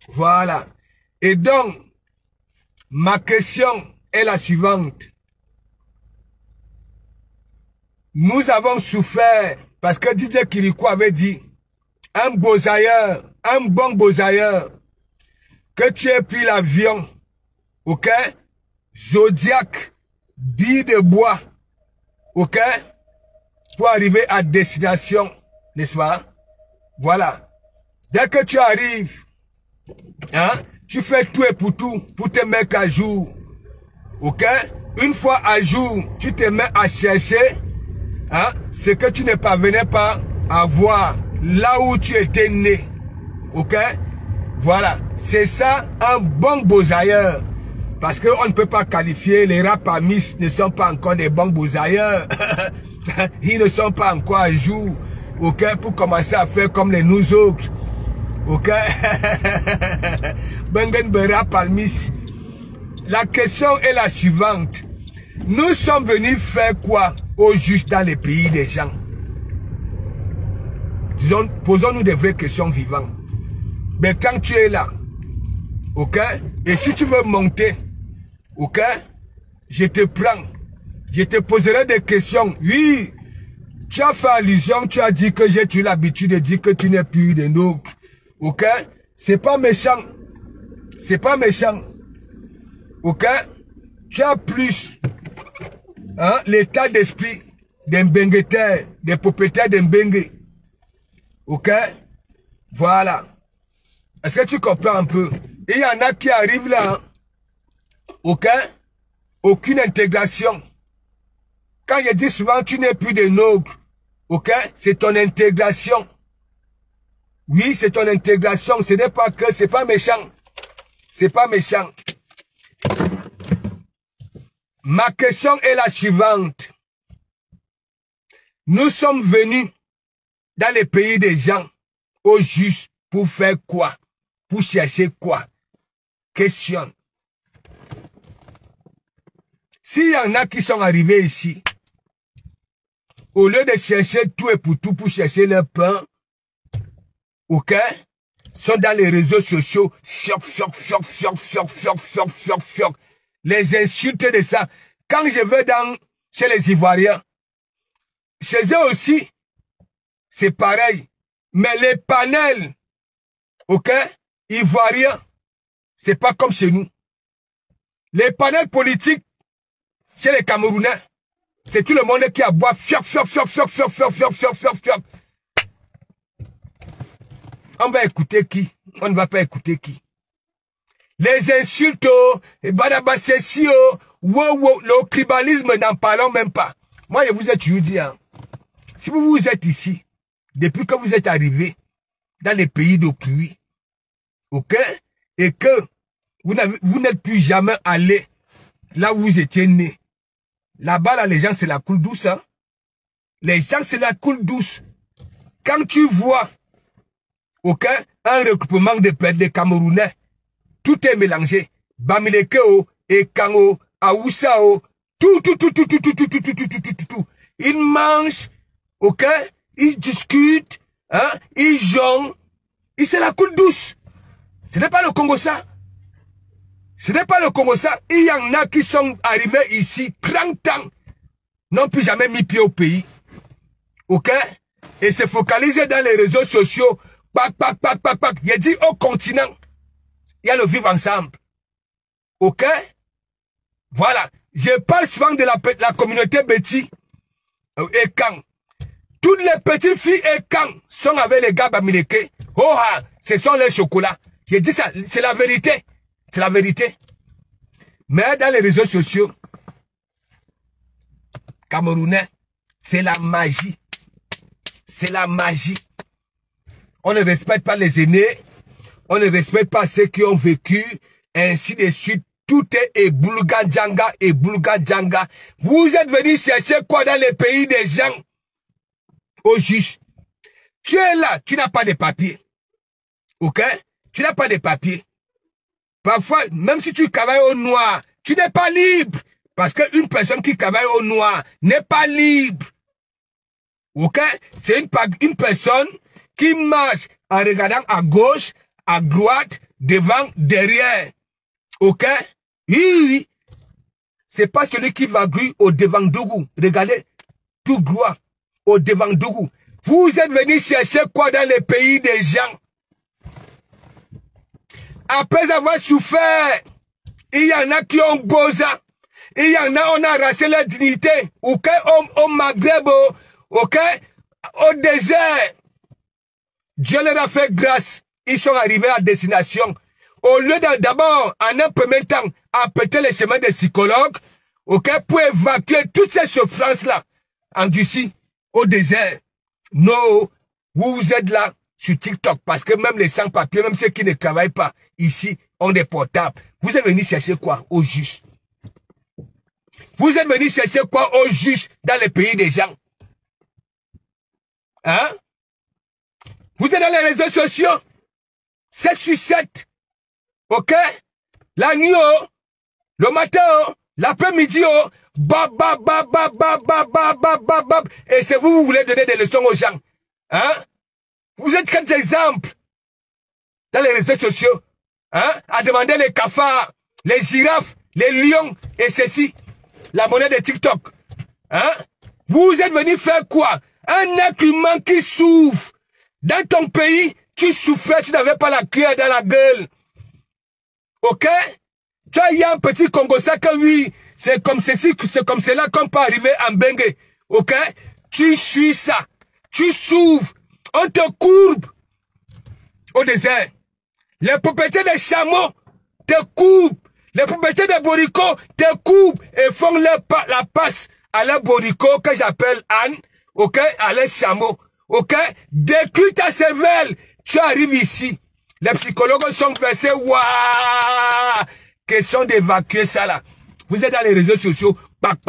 Voilà. Et donc, ma question est la suivante. Nous avons souffert parce que DJ Kirikou avait dit un bosailleur, un bon bosailleur, que tu aies pris l'avion, ok? Zodiac, billes de bois, ok? Pour arriver à destination, n'est-ce pas? Voilà. Dès que tu arrives, hein, tu fais tout et pour tout pour te mettre à jour, ok? Une fois à jour, tu te mets à chercher, hein, ce que tu ne parvenais pas à voir là où tu étais né, ok? Voilà, c'est ça un bon bosailleur. Parce qu'on ne peut pas qualifier, les rapamis ne sont pas encore des bons bosailleurs. Ils ne sont pas encore à jour, ok, pour commencer à faire comme les nous autres. Ok? Bengenbera Palmis. La question est la suivante. Nous sommes venus faire quoi au juste dans les pays des gens? Disons, posons-nous des vraies questions vivantes. Mais quand tu es là, ok? Et si tu veux monter, ok? Je te prends. Je te poserai des questions. Oui, tu as fait allusion, tu as dit que j'ai eu l'habitude de dire que tu n'es plus de nous. Ok? C'est pas méchant. C'est pas méchant. Ok? Tu as plus, hein, l'état d'esprit d'un bengueteur, des propriétaires d'un bengue. Ok? Voilà. Est-ce que tu comprends un peu? Il y en a qui arrivent là. Hein? Ok? Aucune intégration. Quand je dis souvent, tu n'es plus de nôtres. Ok? C'est ton intégration. Oui, c'est ton intégration. Ce n'est pas que, c'est pas méchant. C'est pas méchant. Ma question est la suivante. Nous sommes venus dans les pays des gens au juste pour faire quoi? Pour chercher quoi? Question. S'il y en a qui sont arrivés ici, au lieu de chercher tout et pour tout pour chercher leur pain, ok, sont dans les réseaux sociaux, les insultes de ça. Quand je vais chez les Ivoiriens, chez eux aussi, c'est pareil. Mais les panels, ok, ivoiriens, c'est pas comme chez nous. Les panels politiques, chez les Camerounais, c'est tout le monde qui aboie On va écouter qui? On ne va pas écouter qui? Les insultes, le tribalisme, n'en parlons même pas. Moi, je vous ai toujours dit, hein, si vous êtes ici, depuis que vous êtes arrivé dans les pays d'autrui, ok, et que vous n'êtes plus jamais allé là où vous étiez né, là-bas, là, les gens, c'est la coule douce, hein. Les gens, c'est la coule douce. Quand tu vois, ok, un regroupement de Camerounais, tout est mélangé. Bamilekeo, Ekango, Aoussao, tout. Ils mangent, ok, ils discutent, hein, ils jonglent. Et c'est la coule douce. Ce n'est pas le Congo ça. Ce n'est pas le Congo ça. Il y en a qui sont arrivés ici 30 ans, n'ont plus jamais mis pied au pays. Ok? Et se focaliser dans les réseaux sociaux. Il a dit au continent, il y a le vivre ensemble. Ok? Voilà. Je parle souvent de la communauté Betty et Kang. Toutes les petites filles et Kang sont avec les gars Bamileke. Oh, ce sont les chocolats. J'ai dit ça, c'est la vérité. C'est la vérité. Mais dans les réseaux sociaux, Camerounais, c'est la magie. C'est la magie. On ne respecte pas les aînés. On ne respecte pas ceux qui ont vécu. Ainsi de suite. Tout est eboulga-djanga, eboulga-djanga. Vous êtes venus chercher quoi dans les pays des gens? Au juste. Tu es là, tu n'as pas de papiers. Ok? Tu n'as pas de papiers. Parfois, même si tu travailles au noir, tu n'es pas libre. Parce qu'une personne qui travaille au noir n'est pas libre. Ok? C'est une personne qui marche en regardant à gauche, à droite, devant, derrière. Ok? Oui. C'est pas celui qui va grouiller au devant d'Ougou. Regardez, tout gloire au devant d'Ougou. Vous êtes venus chercher quoi dans les pays des gens? Après avoir souffert, il y en a qui ont bosa. Il y en a, on a arraché leur dignité. Ok? Au Maghreb, ok? Au désert. Dieu leur a fait grâce. Ils sont arrivés à destination. Au lieu d'abord, en un premier temps, apprêter les chemins des psychologues, ok, pour évacuer toutes ces souffrances-là, endurcies, au désert. Non, vous êtes là sur TikTok, parce que même les sans-papiers, même ceux qui ne travaillent pas ici, ont des portables. Vous êtes venus chercher quoi? Au juste. Vous êtes venus chercher quoi? Au juste dans les pays des gens. Hein? Vous êtes dans les réseaux sociaux. 7 sur 7. Ok? La nuit, le matin, l'après-midi, et c'est vous voulez donner des leçons aux gens. Hein? Vous êtes quels exemples dans les réseaux sociaux? Hein? À demander les cafards, les girafes, les lions, et ceci. La monnaie de TikTok. Hein? Vous êtes venus faire quoi? Un être humain qui souffre. Dans ton pays, tu souffrais, tu n'avais pas la cuillère dans la gueule. Ok? Tu as eu un petit Congo, ça que oui, c'est comme ceci, c'est comme cela qu'on peut arriver en Bengue. Ok? Tu suis ça. Tu souffres. On te courbe au désert. Les propriétaires des chameaux te courbent. Les propriétaires des boricots te courbent et font la passe à leurs boricots que j'appelle Anne. Ok? À leurs chameaux. Ok? Déclus ta cervelle. Tu arrives ici. Les psychologues sont versés. Waouh! Question d'évacuer ça là. Vous êtes dans les réseaux sociaux. Pac.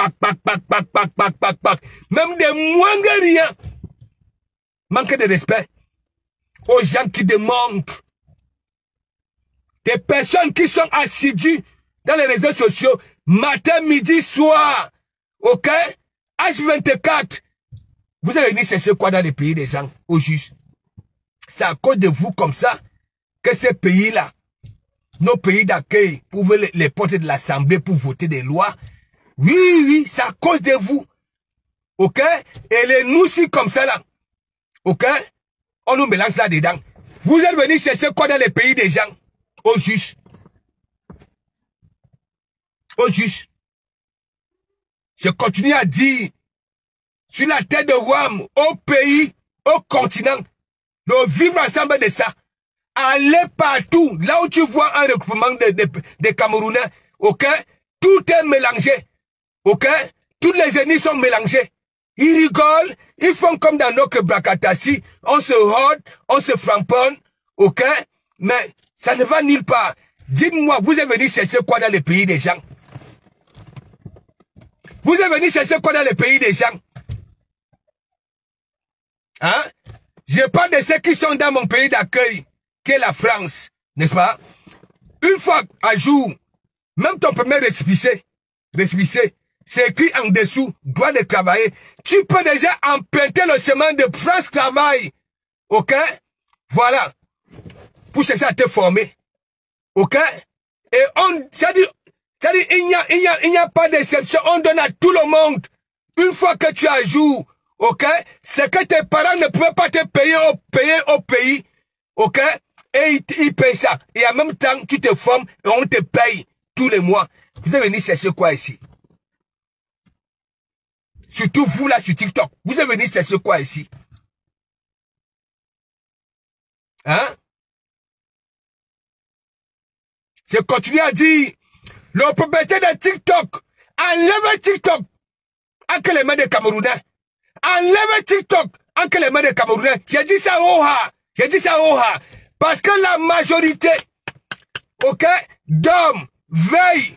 Même des moins que rien. Manque de respect aux gens qui demandent. Des personnes qui sont assidues dans les réseaux sociaux. Matin, midi, soir. Ok? H24. Vous allez venir chercher quoi dans les pays des gens, au juste? C'est à cause de vous comme ça que ces pays-là, nos pays d'accueil, pouvaient les porter de l'Assemblée pour voter des lois. Oui, c'est à cause de vous. Ok? Et les nous aussi comme ça là. Ok? On nous mélange là-dedans. Vous êtes venus chercher quoi dans les pays des gens? Au juste. Au juste. Je continue à dire, sur la terre de Rome, au pays, au continent, de vivre ensemble de ça. Allez partout, là où tu vois un regroupement de Camerounais, ok? Tout est mélangé, ok? Tous les ennemis sont mélangés. Ils rigolent, ils font comme dans notre Brakatassi, on se rôde, on se framponne, ok? Mais ça ne va nulle part. Dites-moi, vous êtes venus chercher quoi dans les pays des gens? Vous êtes venus chercher quoi dans les pays des gens? Hein? Je parle de ceux qui sont dans mon pays d'accueil, qui est la France, n'est-ce pas? Une fois à jour, même ton premier récépissé, c'est écrit en dessous, droit de travailler. Tu peux déjà emprunter le chemin de France Travail. Ok? Voilà. Pour chercher à te former. Ok? Et il n'y a pas d'exception. On donne à tout le monde. Une fois que tu es à jour, ok? C'est que tes parents ne pouvaient pas te payer au pays. Ok? Et ils payent ça. Et en même temps, tu te formes et on te paye tous les mois. Vous êtes venu chercher quoi ici? Surtout vous là sur TikTok. Vous êtes venu chercher quoi ici? Hein? Je continue à dire, le propriétaire de TikTok, enlève TikTok entre les mains des Camerounais. Enlève TikTok entre les mains des Camerounais. J'ai dit ça oha. Parce que la majorité, ok, d'hommes veillent,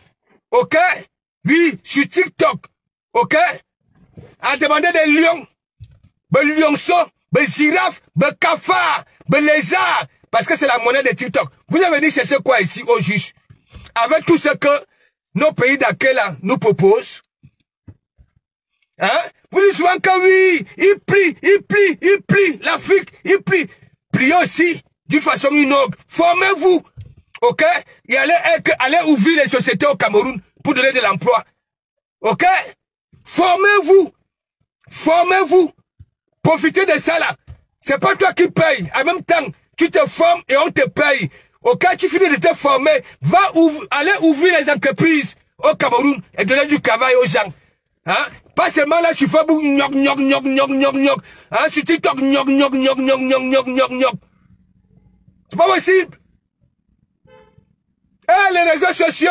ok, oui, sur TikTok, ok, à demander des lions, des lionceaux, des girafes, des cafards, des lézards, parce que c'est la monnaie de TikTok. Vous avez venu chercher quoi ici au juge? Avec tout ce que nos pays d'accueil là nous proposent. Hein? Vous dites souvent que oui, il plie, l'Afrique, il plie. Priez aussi d'une façon ou d'une autre. Formez-vous. ok? Et allez ouvrir les sociétés au Cameroun pour donner de l'emploi. Ok? Formez-vous. Formez-vous. Profitez de ça là. C'est pas toi qui paye. En même temps, tu te formes et on te paye. Ok? Tu finis de te former. Allez ouvrir les entreprises au Cameroun et donner du travail aux gens. Hein? Pas seulement là, tu fais beaucoup gnog, gnog, gnog, gnog, gnog, gnog. Hein? Sur TikTok, gnog, gnog, gnog, gnog, gnog, gnog, gnog, gnog. C'est pas possible. Et les réseaux sociaux,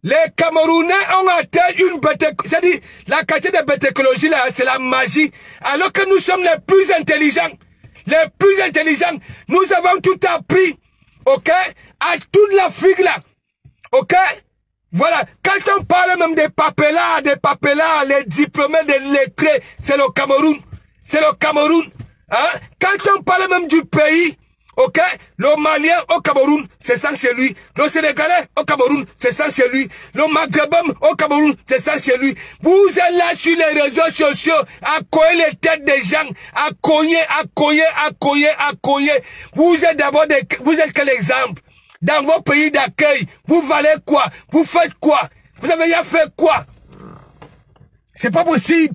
les Camerounais ont atteint une bête, c'est-à-dire la qualité de bêtécologie là, c'est la magie. Alors que nous sommes les plus intelligents. Les plus intelligents. Nous avons tout appris. Ok? À toute l'Afrique là. Ok? Voilà. Quand on parle même des papellards, les diplômés, des lettrés, c'est le Cameroun. C'est le Cameroun. Hein? Quand on parle même du pays, ok? Le Malien au Cameroun, c'est ça chez lui. Le Sénégalais au Cameroun, c'est ça chez lui. Le Maghrébin au Cameroun, c'est ça chez lui. Vous êtes là sur les réseaux sociaux à cogner les têtes des gens, à cogner. Vous êtes d'abord vous êtes quel exemple? Dans vos pays d'accueil, vous valez quoi? Vous faites quoi? Vous avez rien fait quoi? C'est pas possible.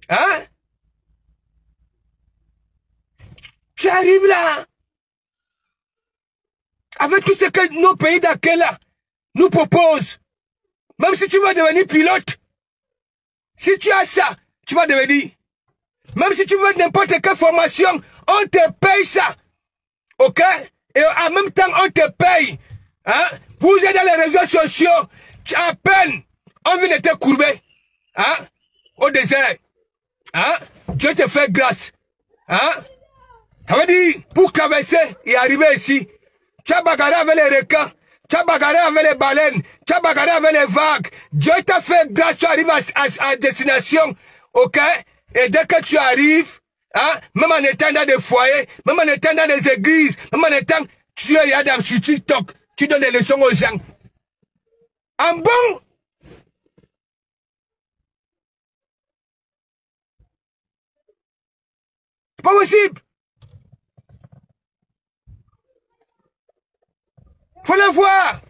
Hein? Tu arrives là, avec tout ce que nos pays d'accueil là nous proposent. Même si tu veux devenir pilote, si tu as ça, tu vas devenir. Même si tu veux n'importe quelle formation, on te paye ça. Ok? Et en même temps, on te paye. Hein? Vous êtes dans les réseaux sociaux, à peine, on vient de te courber. Hein? Au désert. Hein? Dieu te fait grâce. Hein? Ça veut dire, pour traverser et arriver ici, tu as bagarré avec les requins, tu as bagarré avec les baleines, tu as bagarré avec les vagues. Dieu t'a fait grâce, tu arrives à destination, ok? Et dès que tu arrives, hein, même en étant dans des foyers, même en étant dans des églises, même en étant, tu es là sur TikTok, tu donnes des leçons aux gens. En bon? C'est pas possible. Faut le voir.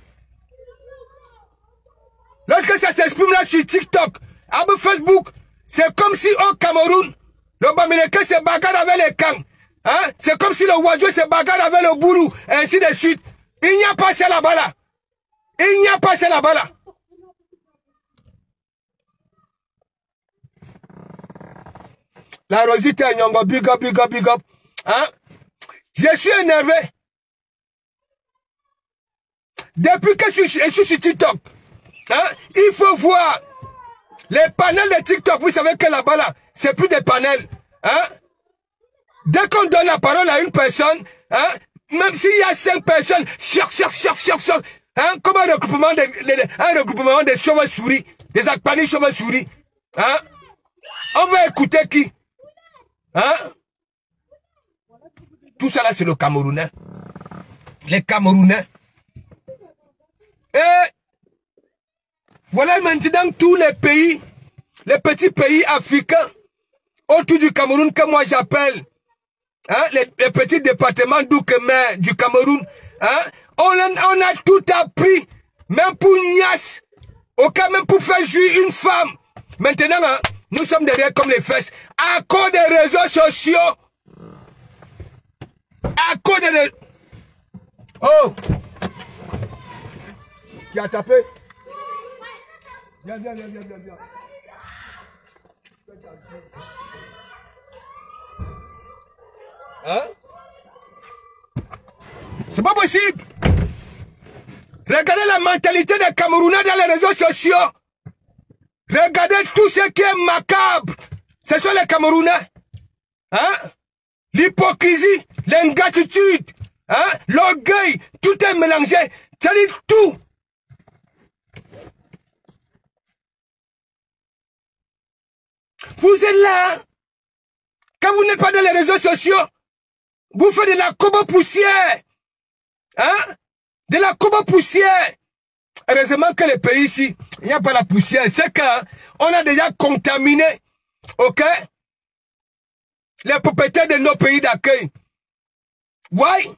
Lorsque ça s'exprime là sur TikTok, à Facebook, c'est comme si au Cameroun, le Bamileke se bagarre avec les Kang. Hein? C'est comme si le Wadjo se bagarre avec le Bourou, et ainsi de suite. Il n'y a pas ça là-bas là. Il n'y a pas ça là-bas là. La Rosita Nyongo, big up, big up, big up. Hein? Je suis énervé. Depuis que je suis sur TikTok, hein, il faut voir les panels de TikTok. Vous savez que là-bas, là, c'est plus des panels. Hein. Dès qu'on donne la parole à une personne, hein, même s'il y a 5 personnes, hein, comme un regroupement des chauves-souris, des akpani chauves-souris. Hein, on va écouter qui? Hein? Tout ça là, c'est le Camerounais. Les Camerounais. Et voilà maintenant tous les pays, les petits pays africains autour du Cameroun que moi j'appelle, hein, les petits départements d'Oukémer du Cameroun. Hein, on a tout appris, même pour Nias, même pour faire jouir une femme. Maintenant, hein, nous sommes derrière comme les fesses, à cause des réseaux sociaux. À cause des... Oh! Qui a tapé? Viens. Hein? C'est pas possible. Regardez la mentalité des Camerounais dans les réseaux sociaux. Regardez tout ce qui est macabre. Ce sont les Camerounais. Hein? L'hypocrisie, l'ingratitude, hein? L'orgueil, tout est mélangé. C'est-à-dire tout. Vous êtes là, quand vous n'êtes pas dans les réseaux sociaux, vous faites de la cobo-poussière. Hein? De la cobo-poussière. Heureusement que les pays ici, il n'y a pas la poussière. C'est qu'on a déjà contaminé, ok, les propriétaires de nos pays d'accueil. Ouais.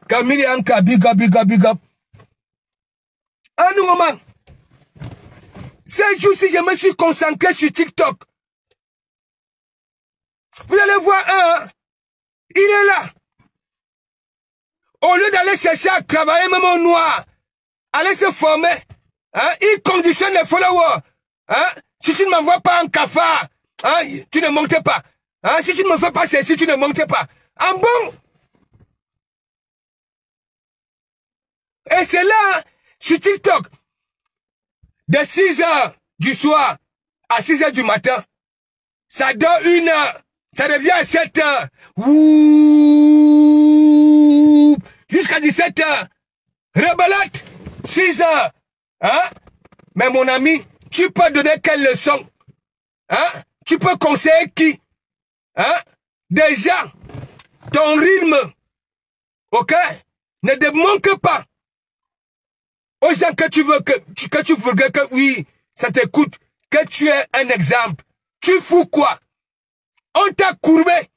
Camille Anka, big up, big up, big up. Un moment. Ces jours-ci, je me suis concentré sur TikTok. Vous allez voir un, il est là. Au lieu d'aller chercher à travailler, même au noir, aller se former, hein, il conditionne les followers. Hein, si tu ne m'envoies pas en cafard, hein, tu ne montes pas. Hein, si tu ne me fais pas ceci, tu ne montes pas. En bon. Et c'est là, sur TikTok, de 6h du soir à 6h du matin, ça donne 1 heure, ça devient à 7h. Jusqu'à 17h. Rebelote, 6h. Hein? Mais mon ami, tu peux donner quelle leçon? Hein? Tu peux conseiller qui? Hein? Déjà, ton rythme, ok? Ne démontre pas aux gens que tu veux que tu voudrais que oui, ça t'écoute, que tu es un exemple. Tu fous quoi? On t'a courbé.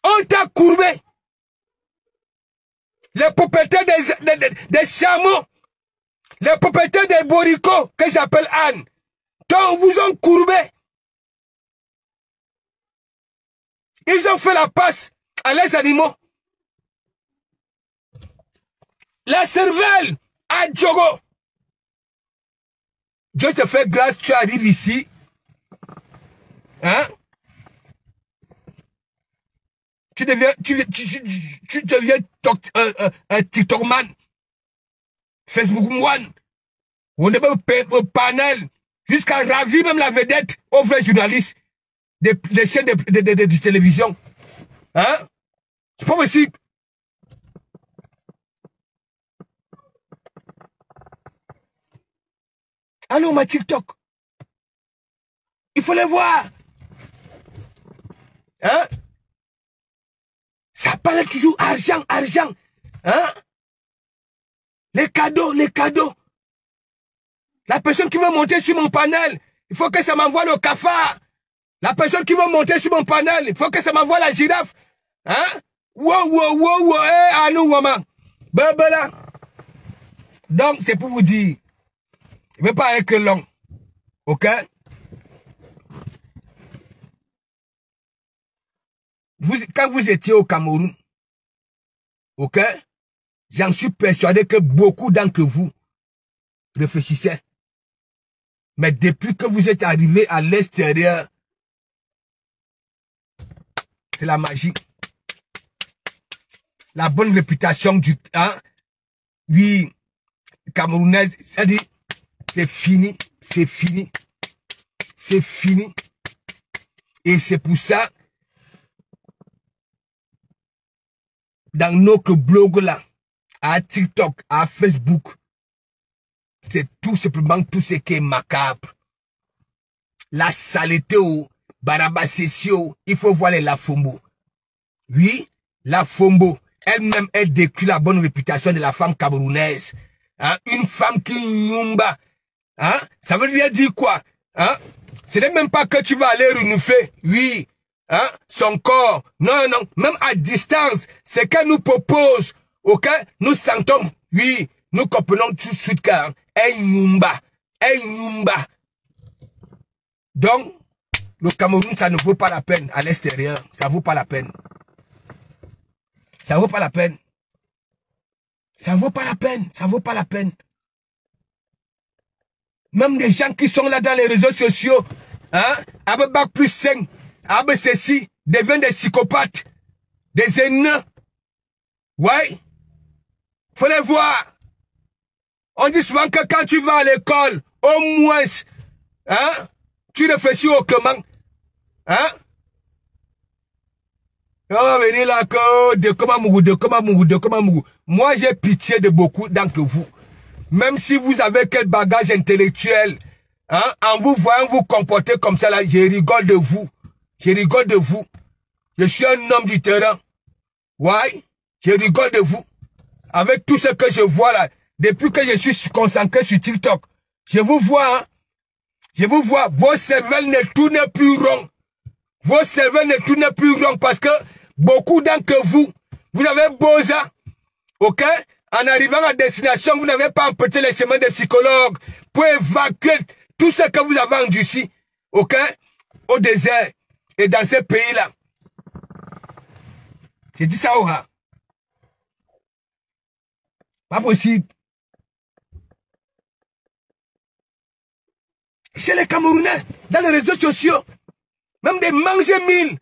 On t'a courbé. Les propriétaires des chameaux, les propriétaires des boricots, que j'appelle Anne, donc vous ont courbé. Ils ont fait la passe à les animaux. La cervelle à Djogo. Dieu te fait grâce, tu arrives ici. Hein? Tu deviens un TikTokman. Facebook one. On est au panel. Jusqu'à ravir même la vedette aux vrais journalistes des chaînes de télévision. Hein? C'est pas possible. Allô, ma TikTok. Il faut les voir. Hein? Ça parle toujours argent, argent. Hein? Les cadeaux, les cadeaux. La personne qui veut monter sur mon panel, il faut que ça m'envoie le cafard. La personne qui veut monter sur mon panel, il faut que ça m'envoie la girafe. Hein? Wow, à nous, maman. Babala. Donc, c'est pour vous dire. Je ne veux pas être long. Ok? Quand vous étiez au Cameroun, ok? J'en suis persuadé que beaucoup d'entre vous réfléchissaient. Mais depuis que vous êtes arrivé à l'extérieur, c'est la magie. La bonne réputation du... Hein? Oui, camerounaise, c'est-à-dire, c'est fini, c'est fini, c'est fini. Et c'est pour ça, dans notre blog là, à TikTok, à Facebook, c'est tout simplement tout ce qui est macabre. La saleté au Barabasesio, il faut voir les Lafombo. Oui, Lafombo, elle-même, elle décrit la bonne réputation de la femme camerounaise. Hein? Une femme qui nyumba. Hein? Ça veut dire quoi? Hein? Ce n'est même pas que tu vas aller renouveler. Oui. Hein? Son corps. Non, non. Même à distance, c'est qu'elle nous propose. Ok? Nous sentons. Oui. Nous comprenons tout de suite qu'elle est nyumba. Elle nyumba. Donc, le Cameroun, ça ne vaut pas la peine à l'extérieur. Ça ne vaut pas la peine. Ça ne vaut pas la peine. Ça ne vaut pas la peine. Ça ne vaut pas la peine. Même les gens qui sont là dans les réseaux sociaux, hein, avec bac plus 5, avec ceci, deviennent des psychopathes, des haineux. Ouais. Faut les voir. On dit souvent que quand tu vas à l'école, au moins, hein, tu réfléchis autrement. Hein? On va venir là que de comment. Moi, j'ai pitié de beaucoup d'entre vous. Même si vous avez quel bagage intellectuel, hein, en vous voyant vous comporter comme ça là, je rigole de vous. Je rigole de vous. Je suis un homme du terrain. Ouais, je rigole de vous. Avec tout ce que je vois là, depuis que je suis concentré sur TikTok, je vous vois, hein. Je vous vois, vos cervelles ne tournent plus rond. Vos cervelles ne tournent plus rond parce que beaucoup d'entre vous, Vous avez beau ça. Ok? En arrivant à destination, vous n'avez pas emprunté les chemins des psychologues pour évacuer tout ce que vous avez endurci. Ok? Au désert et dans ces pays-là. J'ai dit ça au rat. Pas possible. Chez les Camerounais, dans les réseaux sociaux, même des manger mille,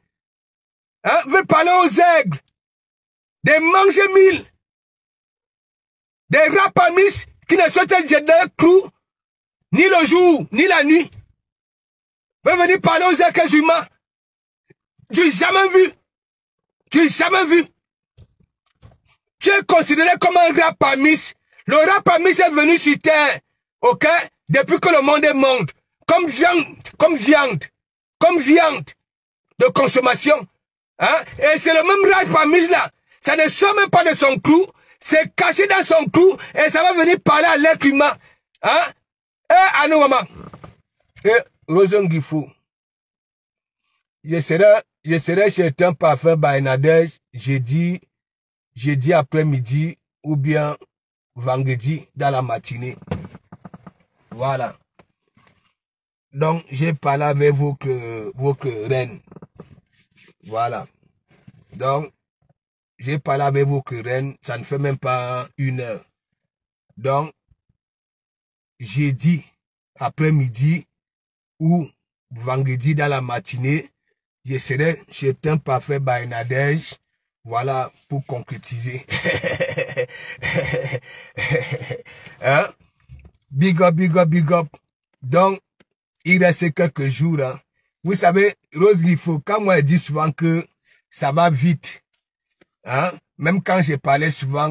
hein, veulent parler aux aigles. Des manger mille. Des rapamis qui ne souhaitent jamais clou, ni le jour, ni la nuit. Veulent venir parler aux êtres humains. Tu n'as jamais vu. Tu n'as jamais vu. Tu es considéré comme un rapamis. Le rapamis est venu sur terre, ok, depuis que le monde est monde. Comme viande de consommation. Hein? Et c'est le même rapamis là. Ça ne sort même pas de son clou. C'est caché dans son clou et ça va venir parler à l'être humain. Hein? À nous, maman. Rosongifou. Je serai chez un parfum Bainadej jeudi après-midi ou bien vendredi dans la matinée. Voilà. Donc, j'ai parlé avec votre reine. Voilà. Donc, j'ai parlé avec votre reine, ça ne fait même pas 1 heure. Donc, jeudi après-midi ou vendredi dans la matinée, je serai chez un parfait Bainadej. Voilà, pour concrétiser. Hein? Big up, big up, big up. Donc, il reste quelques jours. Hein. Vous savez, Rose Gifo, quand moi je dis souvent que ça va vite, hein? Même quand je parlais souvent,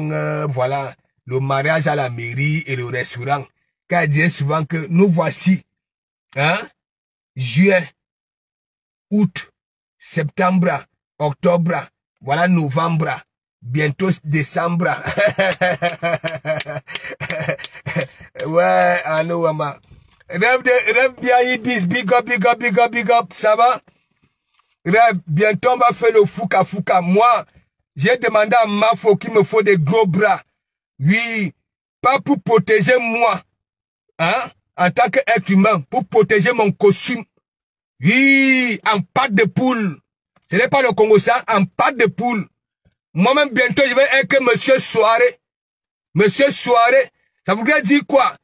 voilà, le mariage à la mairie et le restaurant, quand je disais souvent que nous voici, hein, juillet, août, septembre, octobre, voilà novembre, bientôt décembre. Ouais, I know, maman. Rêve bien, Ibis, big up, big up, big up, big up, ça va? Rêve, bientôt on va faire le fouka. Moi, j'ai demandé à Mafo qu'il me faut des gros bras. Oui, pas pour protéger moi, hein, en tant qu'être humain, pour protéger mon costume. Oui, en pâte de poule. Ce n'est pas le Congo ça, en pâte de poule. Moi-même, bientôt, je vais être Monsieur Soirée. Monsieur Soirée, ça voudrait dire quoi?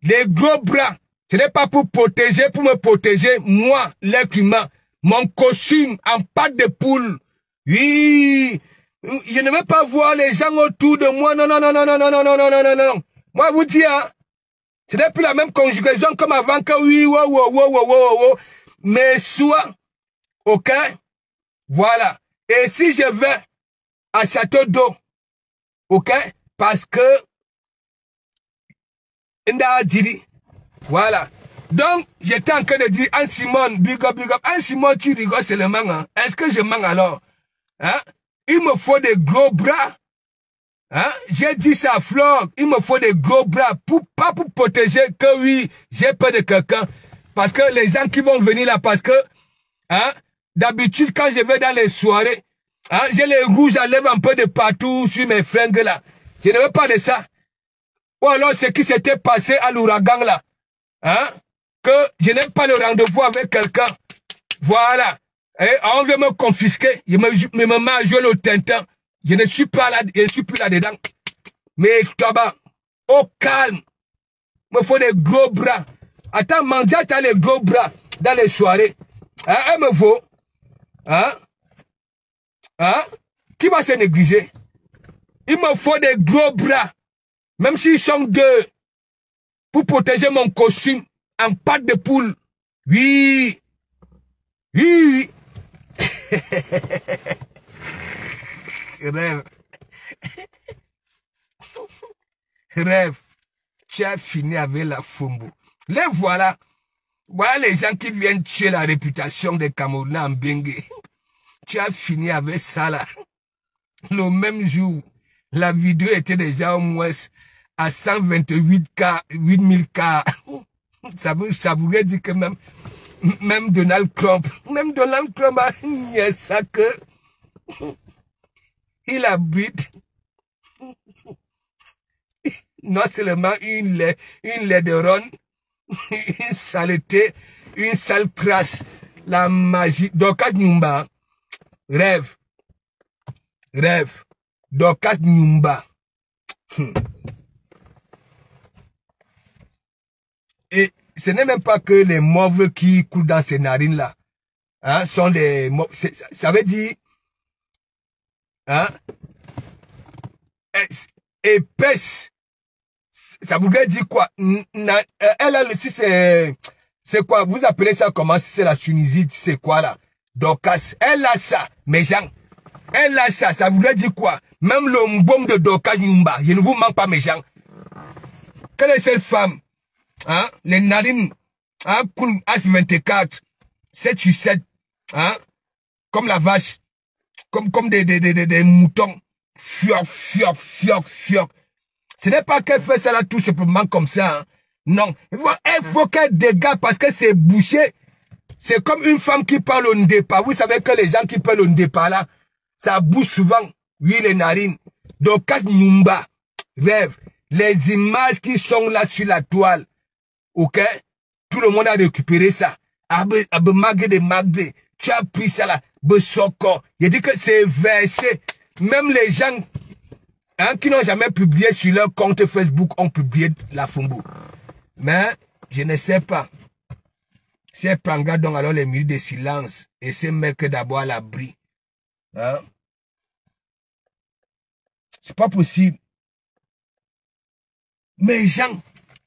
Les gros bras, ce n'est pas pour me protéger, moi, l'être humain. Mon costume en pâte de poule. Oui, je ne veux pas voir les gens autour de moi. Non. Moi, vous dis, hein, ce n'est plus la même conjugaison comme avant que oui, wow. Mais soit, ok, voilà. Et si je vais à Château d'eau, ok, parce que voilà. Donc, j'étais en train de dire, Anne Simone, big up. Anne Simone, tu rigoles seulement, hein? Est-ce que je mens alors? Hein? Il me faut des gros bras. Hein? J'ai dit ça à Flore, il me faut des gros bras, pas pour protéger que oui, j'ai peur de quelqu'un. Parce que les gens qui vont venir là, parce que, hein, d'habitude, quand je vais dans les soirées, hein, j'ai les rouges à lèvres un peu de partout sur mes fringues là. Je ne veux pas de ça. Ou alors ce qui s'était passé à l'ouragan là. Hein? Que je n'ai pas le rendez-vous avec quelqu'un. Voilà. Et on veut me confisquer. Je me mets à jouer le tintin. Je ne suis pas là, je ne suis plus là-dedans. Mais toi, au calme. Il me faut des gros bras. Attends, Mandia, t'as les gros bras dans les soirées. Hein? Elle me vaut. Hein? Hein? Qui va se négliger? Il me faut des gros bras. Même s'ils sont 2. Pour protéger mon costume en pâte de poule. Oui. Rêve. Rêve. Tu as fini avec la Fumbu. Les voilà. Voilà les gens qui viennent tuer la réputation des Camerounais en Bengue. Tu as fini avec ça là. Le même jour, la vidéo était déjà au moins à 128K, 8000K. Ça voulait dire que même Donald Trump a nié ça que... il abrite non seulement une lait de ronde, une saleté, une sale crasse, la magie. Dorcas Nyumba, rêve, Dorcas Nyumba. Et ce n'est même pas que les mauves qui coulent dans ces narines-là, hein, sont des mauves. Ça veut dire, hein, épaisse. Ça voudrait dire quoi? Elle a, si c'est quoi? Vous appelez ça comment? Si c'est la Tunisie, c'est quoi là? Dorcas. Elle a ça, mes gens. Elle a ça. Ça voudrait dire quoi? Même le mbom de Dorcas Nyumba. Je ne vous manque pas, mes gens. Quelle est cette femme? Hein? Les narines, hein? Cool H24, 7/7, hein? Comme la vache. Comme des moutons. Fioc. Ce n'est pas qu'elle fait ça là tout simplement comme ça. Hein. Non. Il faut qu'elle dégage parce que c'est bouché. C'est comme une femme qui parle au ndépa. Vous savez que les gens qui parlent au ndépa là, ça bouge souvent. Oui, les narines. Donc, Nyumba, rêve. Les images qui sont là sur la toile. Ok? Tout le monde a récupéré ça. Magde. Tu as pris ça là. Besoko. Il dit que c'est versé. Même les gens hein, qui n'ont jamais publié sur leur compte Facebook ont publié la Fumbu. Mais je ne sais pas. Si elle prendra donc alors les minutes de silence et se mettre d'abord à l'abri. Hein? C'est pas possible. Mais Jean,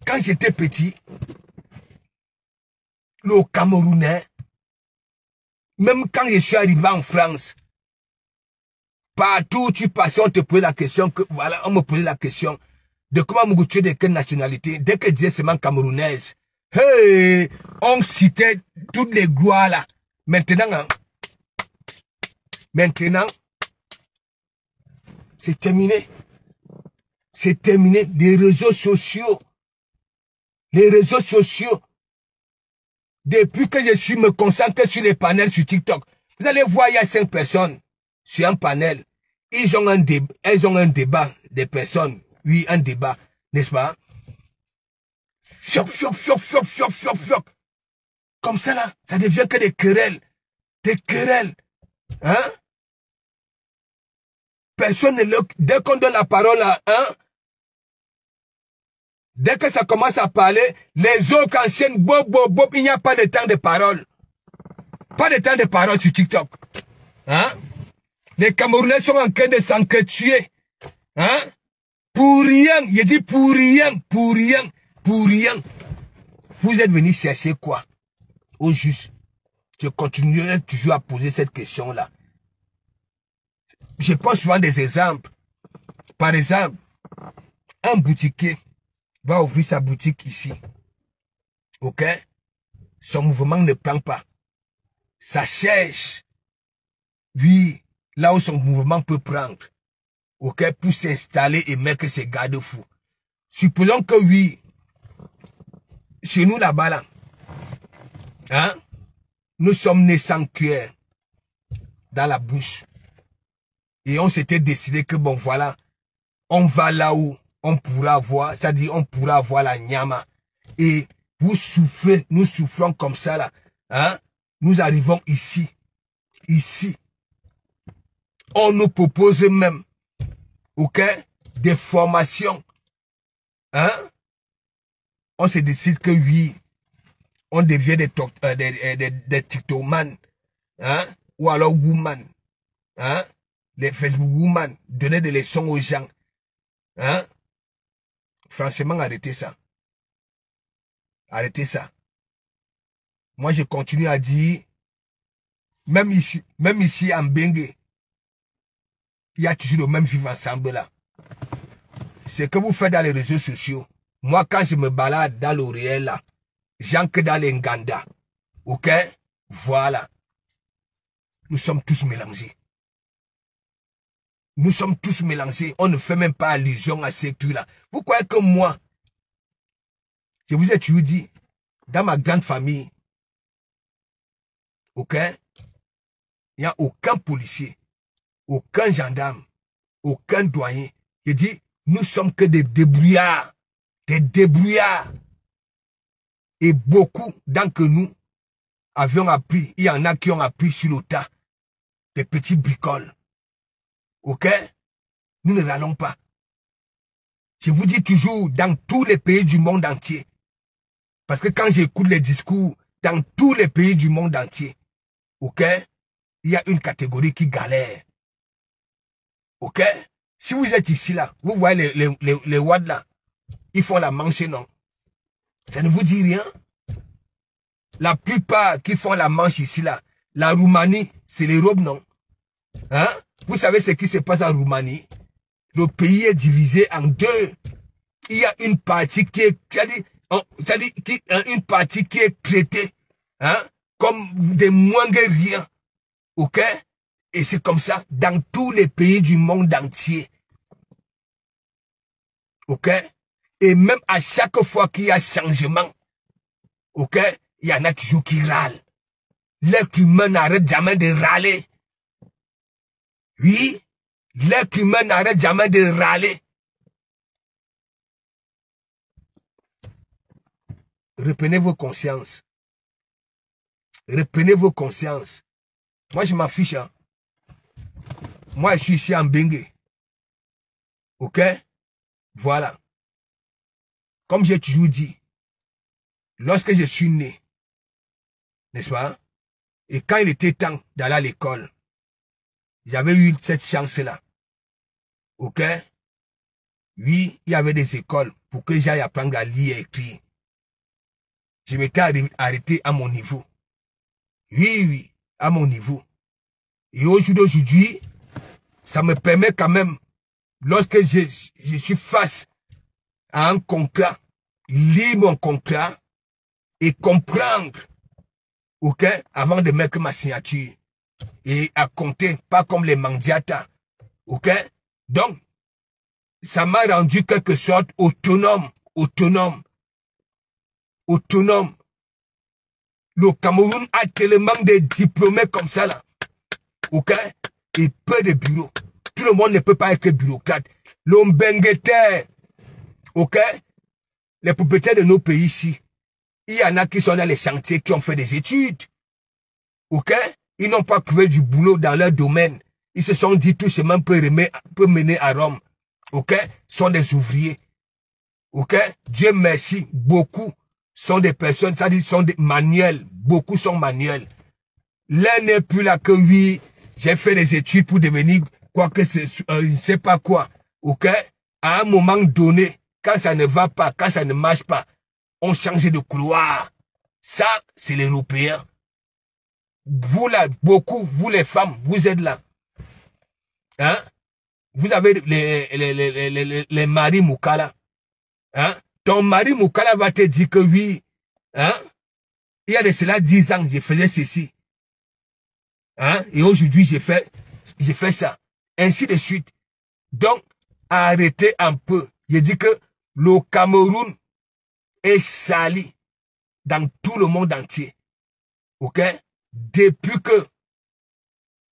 quand j'étais petit, le Camerounais, même quand je suis arrivé en France, partout où tu passais, on te posait la question, on me posait la question de comment Mougou de quelle nationalité. Dès que je disais seulement camerounaise, hey, on citait toutes les gloires là. Maintenant, hein, c'est terminé. C'est terminé. Les réseaux sociaux. Depuis que je suis me concentré sur les panels sur TikTok, vous allez voir, il y a 5 personnes sur un panel. Elles ont un débat des personnes. Oui, un débat, n'est-ce pas? Fioc. Comme ça là, ça devient que des querelles. Des querelles. Hein? Personne ne le... Dès qu'on donne la parole à un, dès que ça commence à parler, les autres enchaînent, bob, il n'y a pas de temps de parole. Pas de temps de parole sur TikTok. Hein? Les Camerounais sont en train de s'entretuer. Hein? Pour rien. Je dis pour rien. Vous êtes venus chercher quoi? Au juste. Je continuerai toujours à poser cette question-là. Je prends souvent des exemples. Par exemple, un boutiquier va ouvrir sa boutique ici. Ok? Son mouvement ne prend pas. Ça cherche. Oui, là où son mouvement peut prendre. Ok? Pour s'installer et mettre ses garde-fous. Supposons que oui, chez nous là-bas là, hein? Nous sommes nés sans cuillère dans la bouche. Et on s'était décidé que bon voilà, on va là où on pourra avoir, c'est-à-dire on pourra avoir la nyama. Et vous souffrez, nous souffrons comme ça là. Hein? Nous arrivons ici. On nous propose même, ok, des formations. Hein? On se décide que oui, on devient des TikTokman. Hein? Ou alors woman. Hein? Les Facebook woman. Donner des leçons aux gens. Hein? Franchement, arrêtez ça. Arrêtez ça. Moi, je continue à dire, même ici en Bengue, il y a toujours le même vivre ensemble là. Ce que vous faites dans les réseaux sociaux, moi, quand je me balade dans le réel là, j'entre dans les Nganda. Ok? Voilà. Nous sommes tous mélangés. Nous sommes tous mélangés. On ne fait même pas allusion à ces trucs-là. Vous croyez que moi, je vous ai toujours dit, dans ma grande famille, ok, il n'y a aucun policier, aucun gendarme, aucun doyen. Je dis, nous sommes que des débrouillards. Des débrouillards. Et beaucoup d'entre nous avions appris, il y en a qui ont appris sur le tas, des petites bricoles. Ok? Nous ne râlons pas. Je vous dis toujours, dans tous les pays du monde entier, parce que quand j'écoute les discours, dans tous les pays du monde entier, ok, il y a une catégorie qui galère. Ok? Si vous êtes ici, là, vous voyez les WAD là, ils font la manche, non? Ça ne vous dit rien? La plupart qui font la manche ici, là, la Roumanie, c'est les robes, non? Hein? Vous savez ce qui se passe en Roumanie? Le pays est divisé en deux. Il y a une partie qui est, une partie qui est traitée, hein, comme des moins que rien. Ok? Et c'est comme ça dans tous les pays du monde entier. Ok? Et même à chaque fois qu'il y a changement, ok? Il y en a toujours qui râlent. L'être humain n'arrête jamais de râler. Oui? L'être humain n'arrête jamais de râler. Reprenez vos consciences. Reprenez vos consciences. Moi, je m'en fiche. Hein. Moi, je suis ici en Bengue. Ok? Voilà. Comme j'ai toujours dit, lorsque je suis né, n'est-ce pas? Et quand il était temps d'aller à l'école, j'avais eu cette chance-là. Ok? Oui, il y avait des écoles pour que j'aille apprendre à lire et écrire. Je m'étais arrêté à mon niveau. Oui, à mon niveau. Et aujourd'hui, ça me permet quand même, lorsque je suis face à un contrat, lire mon contrat et comprendre, ok, avant de mettre ma signature. Et à compter, pas comme les mandiatas. Ok? Donc, ça m'a rendu quelque sorte autonome. Le Cameroun a tellement de diplômés comme ça, là. Ok? Et peu de bureaux. Tout le monde ne peut pas être bureaucrate. L'Ombengete, ok? Les propriétaires de nos pays ici, il y en a qui sont dans les chantiers, qui ont fait des études. Ok? Ils n'ont pas trouvé du boulot dans leur domaine. Ils se sont dit tout chemin peut mener à Rome. Ok? Sont des ouvriers. Ok? Dieu merci, beaucoup sont des personnes, ça dit, sont des manuels. Beaucoup sont manuels. L'un n'est plus là que oui, j'ai fait des études pour devenir quoi que c'est, je ne sais pas quoi. Ok? À un moment donné, quand ça ne va pas, quand ça ne marche pas, on change de couloir. Ça, c'est l'Européen. Vous là, beaucoup, vous les femmes, vous êtes là. Hein? Vous avez les maris Moukala. Hein? Ton mari Moukala va te dire que oui. Hein? Il y a de cela 10 ans, je faisais ceci. Hein? Et aujourd'hui, j'ai fait ça. Ainsi de suite. Donc, arrêtez un peu. Je dis que le Cameroun est sali dans tout le monde entier. Ok? Depuis que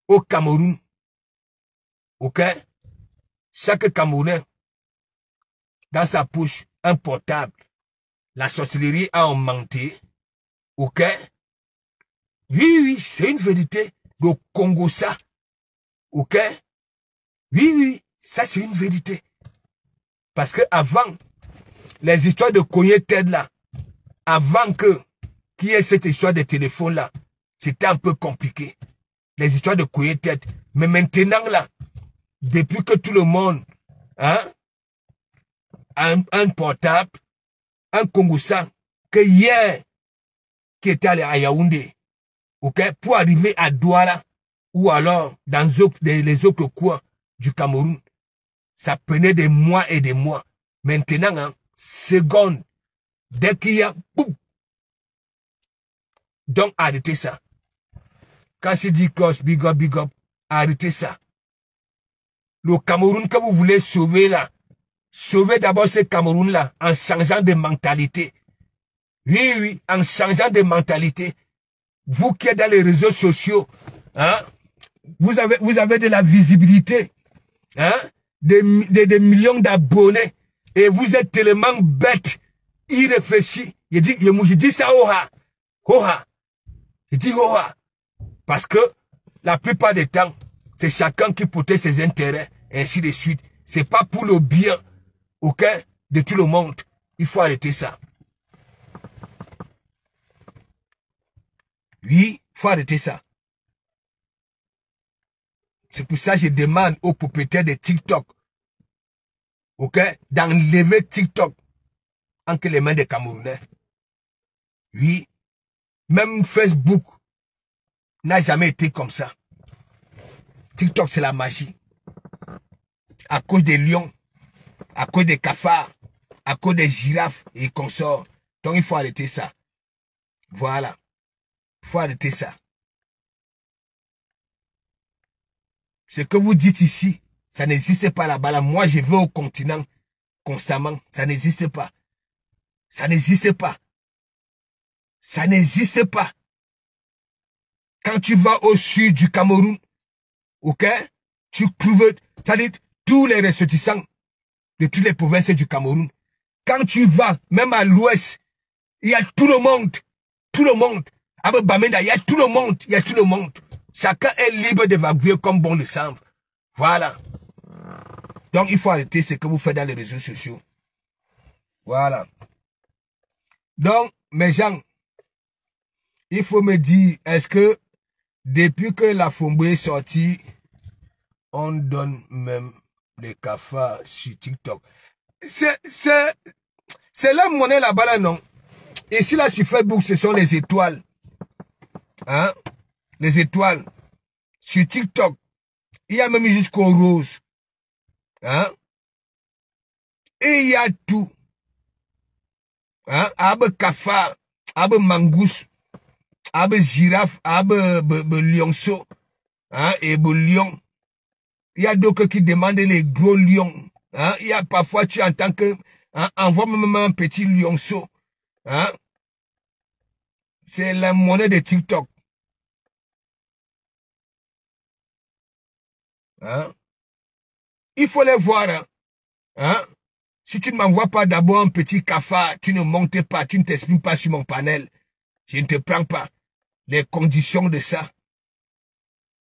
au Cameroun, ok, chaque Camerounais dans sa poche un portable, la sorcellerie a augmenté, ok. Oui, c'est une vérité. Le Congo ça, ok. Oui, ça c'est une vérité. Parce que avant les histoires de cogner tête là, avant qu'il y ait cette histoire de téléphone là, c'était un peu compliqué. Les histoires de couiller tête. Mais maintenant, là, depuis que tout le monde hein, a un portable, un Congossan, que hier, qui était allé à Yaoundé, okay, pour arriver à Douala, ou alors dans les autres coins du Cameroun, ça prenait des mois et des mois. Maintenant, hein, seconde, dès qu'il y a... Boum. Donc, arrêtez ça. Quand c'est dit close, big up, arrêtez ça. Le Cameroun que vous voulez sauver là, sauvez d'abord ce Cameroun là en changeant de mentalité. Oui, en changeant de mentalité. Vous qui êtes dans les réseaux sociaux, hein, vous avez de la visibilité. Hein, des millions d'abonnés et vous êtes tellement bête, irréfléchi. Je dis ça oha. Oha. Je dis oha. Parce que la plupart des temps, c'est chacun qui protège ses intérêts, et ainsi de suite. C'est pas pour le bien, ok, de tout le monde. Il faut arrêter ça. Oui, il faut arrêter ça. C'est pour ça que je demande aux propriétaires de TikTok, ok, d'enlever TikTok entre les mains des Camerounais. Oui, même Facebook n'a jamais été comme ça. TikTok, c'est la magie. À cause des lions, à cause des cafards, à cause des girafes et consorts. Donc, il faut arrêter ça. Voilà. Il faut arrêter ça. Ce que vous dites ici, ça n'existe pas là-bas. Là. Moi, je vais au continent constamment. Ça n'existe pas. Ça n'existe pas. Ça n'existe pas. Quand tu vas au sud du Cameroun, ok, tu trouves, c'est-à-dire tous les ressortissants de toutes les provinces du Cameroun. Quand tu vas, même à l'ouest, il y a tout le monde. Tout le monde. À Bamenda, il y a tout le monde. Il y a tout le monde. Chacun est libre d'évacuer comme bon le semble. Voilà. Donc, il faut arrêter ce que vous faites dans les réseaux sociaux. Voilà. Donc, mes gens, il faut me dire, est-ce que depuis que la Fombo est sortie, on donne même les cafards sur TikTok? C'est la monnaie là-bas, là, non? Ici, là, sur Facebook, ce sont les étoiles. Hein? Les étoiles. Sur TikTok, il y a même jusqu'au rose. Hein? Et il y a tout. Hein? Abe cafard, abe mangous, abe girafe, abe lionceau, hein? Et lion. Il y a d'autres qui demandent les gros lions. Hein? Il y a parfois, tu entends que, hein, envoie même un petit lionceau. Hein? C'est la monnaie de TikTok. Hein? Il faut les voir. Hein? Hein? Si tu ne m'envoies pas d'abord un petit cafard, tu ne montes pas, tu ne t'exprimes pas sur mon panel. Je ne te prends pas les conditions de ça.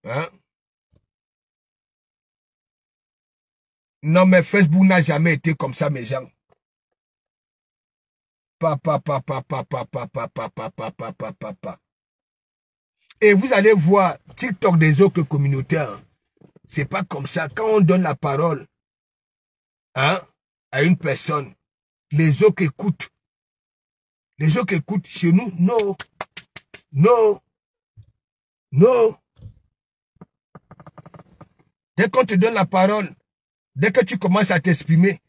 Hein? Non, mais Facebook n'a jamais été comme ça, mes gens. Et vous allez voir TikTok des autres communautaires. C'est pas comme ça. Quand on donne la parole, hein, à une personne, les autres écoutent. Les autres écoutent. Chez nous, non. Non. Non. Dès qu'on te donne la parole, dès que tu commences à t'exprimer,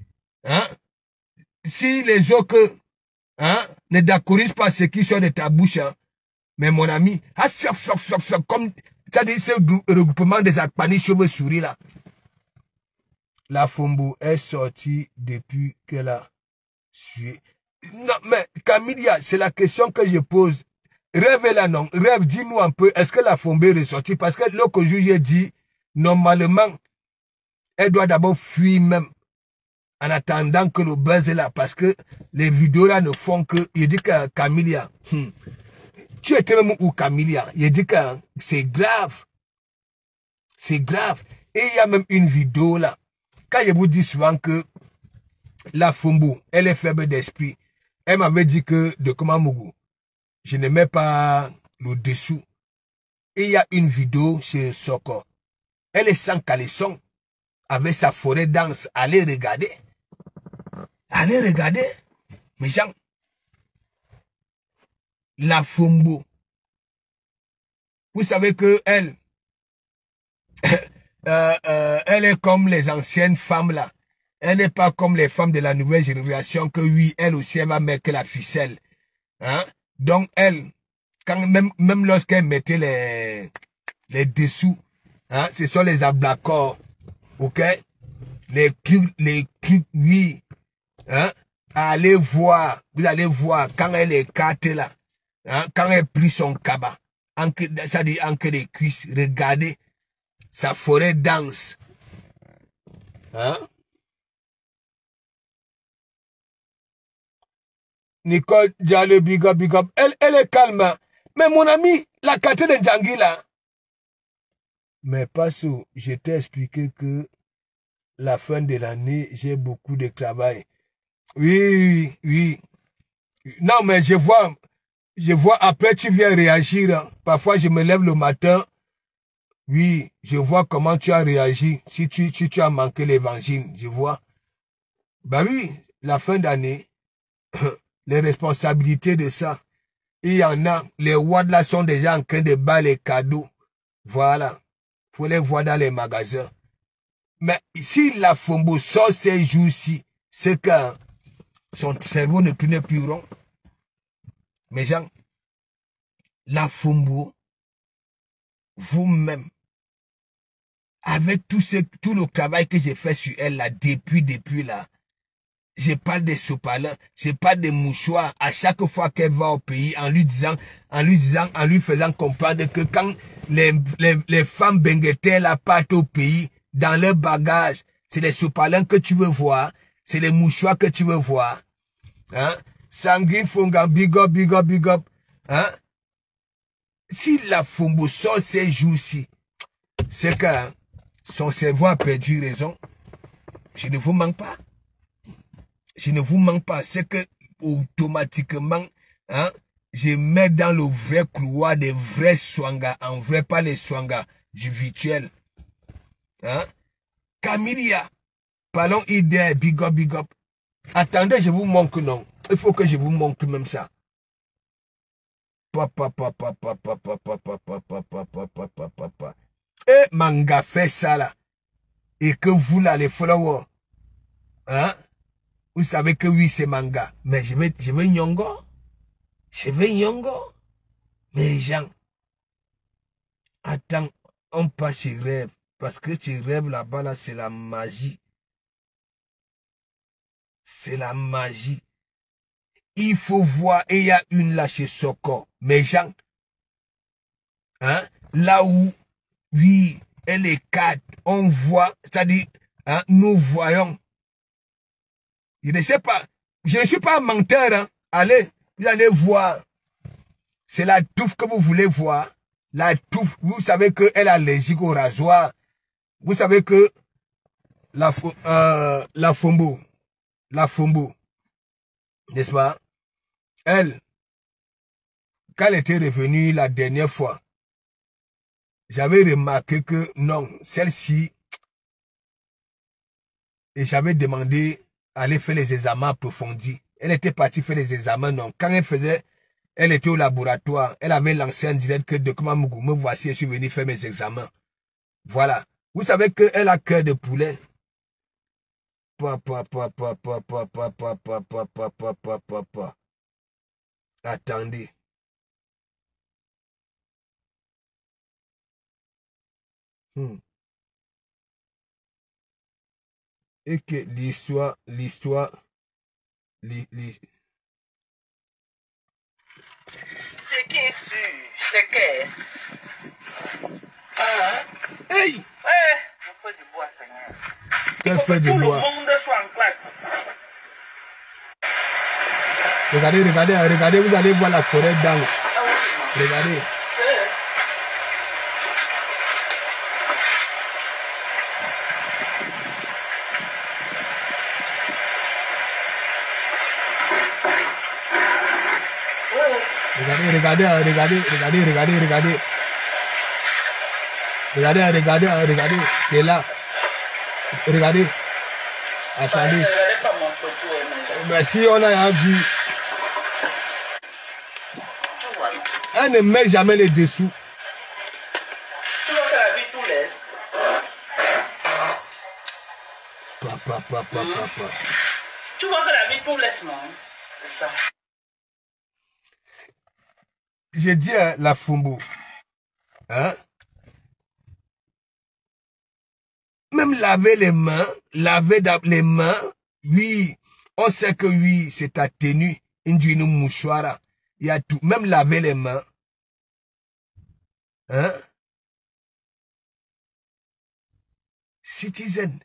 hein, si les autres, hein, ne d'accordent pas ce qui sort de ta bouche, hein, mais mon ami, comme ça dit, ce regroupement des Akpani cheveux souris là. La Fombo est sortie depuis qu'elle a sué. Non, mais Camilla, c'est la question que je pose. Rêve est là, non? Rêve, dis-nous un peu, est-ce que la Fombo est ressortie? Parce que l'autre jour, j'ai dit, normalement, elle doit d'abord fuir même, en attendant que le buzz est là, parce que les vidéos là ne font que, il dit que Camilla, tu étais même où Camilla? Il dit que c'est grave. C'est grave. Et il y a même une vidéo là. Quand je vous dis souvent que la Fombo, elle est faible d'esprit, elle m'avait dit que de Komamougou, je n'aimais pas le dessous. Et il y a une vidéo chez Soko. Elle est sans caleçon, avec sa forêt dense. Allez regarder. Allez regarder. Mes gens. La Fombo. Vous savez que elle, elle est comme les anciennes femmes là. Elle n'est pas comme les femmes de la nouvelle génération que oui, elle aussi, elle va mettre la ficelle. Hein? Donc elle, quand même lorsqu'elle mettait les dessous, hein, ce sont les ablacors, ok? Les trucs, oui. Hein? Allez voir, vous allez voir quand elle écarte là, hein, quand elle plie son cabas, ça dit entre les cuisses, regardez, sa forêt dense. Hein? Nicole Diallo, big up, big up. Elle est calme. Mais mon ami, la carte de Djangui là. Mais pas sous. Je t'ai expliqué que la fin de l'année, j'ai beaucoup de travail. Oui, oui. Non, mais je vois, après tu viens réagir. Hein. Parfois, je me lève le matin. Oui, je vois comment tu as réagi. Si tu as manqué l'évangile, je vois. Bah oui, la fin d'année, les responsabilités de ça. Il y en a, les wards là sont déjà en train de battre les cadeaux. Voilà. Faut les voir dans les magasins. Mais si la Fombo sort ces jours-ci, c'est que son cerveau ne tourne plus rond. Mais gens, la Fombo, vous-même, avec tout le travail que j'ai fait sur elle là, depuis là, je parle des sopalins, je parle des mouchoirs à chaque fois qu'elle va au pays en lui faisant comprendre que quand les femmes benguetelles là partent au pays, dans leur bagage, c'est les sopalins que tu veux voir, c'est les mouchoirs que tu veux voir. Hein? Sanguine Fongan, big up, big up, big up. Hein? Si la Fombo sort ces jours-ci, c'est que hein, son cerveau a perdu raison. Je ne vous manque pas. Je ne vous manque pas. C'est que automatiquement, hein, je mets dans le vrai couloir des vrais swangas. En vrai, pas les swangas du virtuel. Hein? Camilia, parlons idée, big up, big up. Attendez, je vous montre non. Il faut que je vous montre même ça. Et manga fait ça là. Et que vous là, les followers, hein? Vous savez que oui, c'est manga. Mais je vais nyongo. Je vais nyongo. Mais gens, attends, on passe chez rêve. Parce que chez rêve là-bas, là, c'est la magie. C'est la magie. Il faut voir, et il y a une là chez Soko. Mais gens, hein, là où, oui, elle est cadre, on voit, c'est-à-dire, hein, nous voyons. Je ne sais pas, je ne suis pas un menteur, hein. Allez, vous allez voir. C'est la touffe que vous voulez voir. La touffe, vous savez qu'elle est allergique au rasoir. Vous savez que la Fombo, n'est-ce pas? Elle, quand elle était revenue la dernière fois, j'avais remarqué que non, celle-ci, et j'avais demandé à aller faire les examens approfondis. Elle était partie faire les examens, non. Quand elle était au laboratoire, elle avait lancé un direct que de comment me voici, je suis venu faire mes examens. Voilà. Vous savez qu'elle a cœur de poulet. Attendez. Et que l'histoire, c'est qui est sûr, c'est que... Hey! Ouais, on fait du bois, Seigneur. Qu'elle fait du bois. Tout le monde soit en claque. Regardez, vous allez voir la forêt d'angle. Regardez. Regardez. Regardez. C'est là. Regardez. Attendez. Mais si on a vu. Elle ne met jamais les dessous. Tu vois que la vie tout laisse. Tu vois que la vie tout laisse, non? C'est ça. J'ai dit à la Fombo, hein? Même laver les mains, oui, on sait que oui, c'est ta tenue, une mouchoir, il y a tout, même laver les mains, hein? Citizen,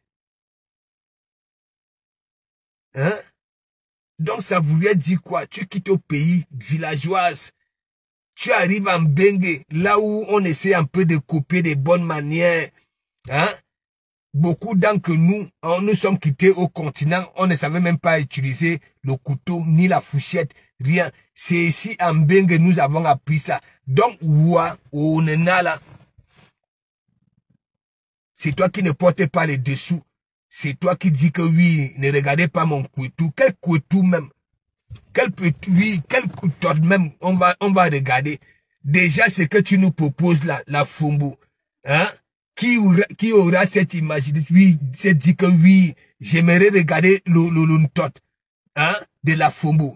Hein? Donc ça voulait dire quoi? Tu quittes au pays villageoise. Tu arrives en Bengue, là où on essaie un peu de copier des bonnes manières. Hein? Beaucoup d'entre nous, nous sommes quittés au continent, on ne savait même pas utiliser le couteau, ni la fourchette, rien. C'est ici en Bengue que nous avons appris ça. Donc, ouah, on est là. C'est toi qui ne portes pas les dessous. C'est toi qui dis que oui, ne regardez pas mon couteau. Quel couteau même? Quel couteau, oui, quel couteau même, on va regarder. Déjà, ce que tu nous proposes là, la Fumbu, hein? Qui aura cette image, oui, c'est dit que oui, j'aimerais regarder le tot, hein, de la Fumbu.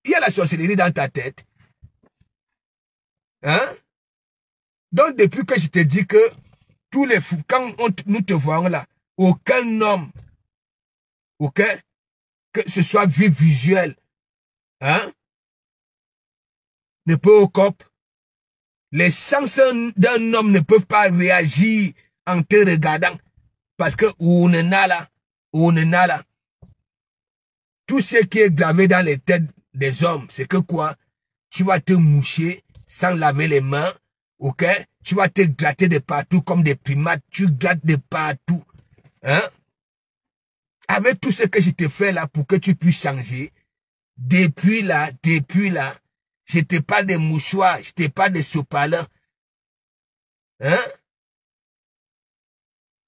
Il y a la sorcellerie dans ta tête. Hein? Donc, depuis que je te dis que tous les fous, quand nous te voyons là, aucun homme, ok, que ce soit visuel, hein, ne peut au cop. Les sens d'un homme ne peuvent pas réagir en te regardant. Parce que on est là. Tout ce qui est gravé dans les têtes des hommes, c'est que quoi? Tu vas te moucher sans laver les mains, ok? Tu vas te gratter de partout comme des primates. Tu grattes de partout. Hein? Avec tout ce que je te fais là pour que tu puisses changer, depuis là, je te parle de mouchoirs, je te parle de sopalin. Hein?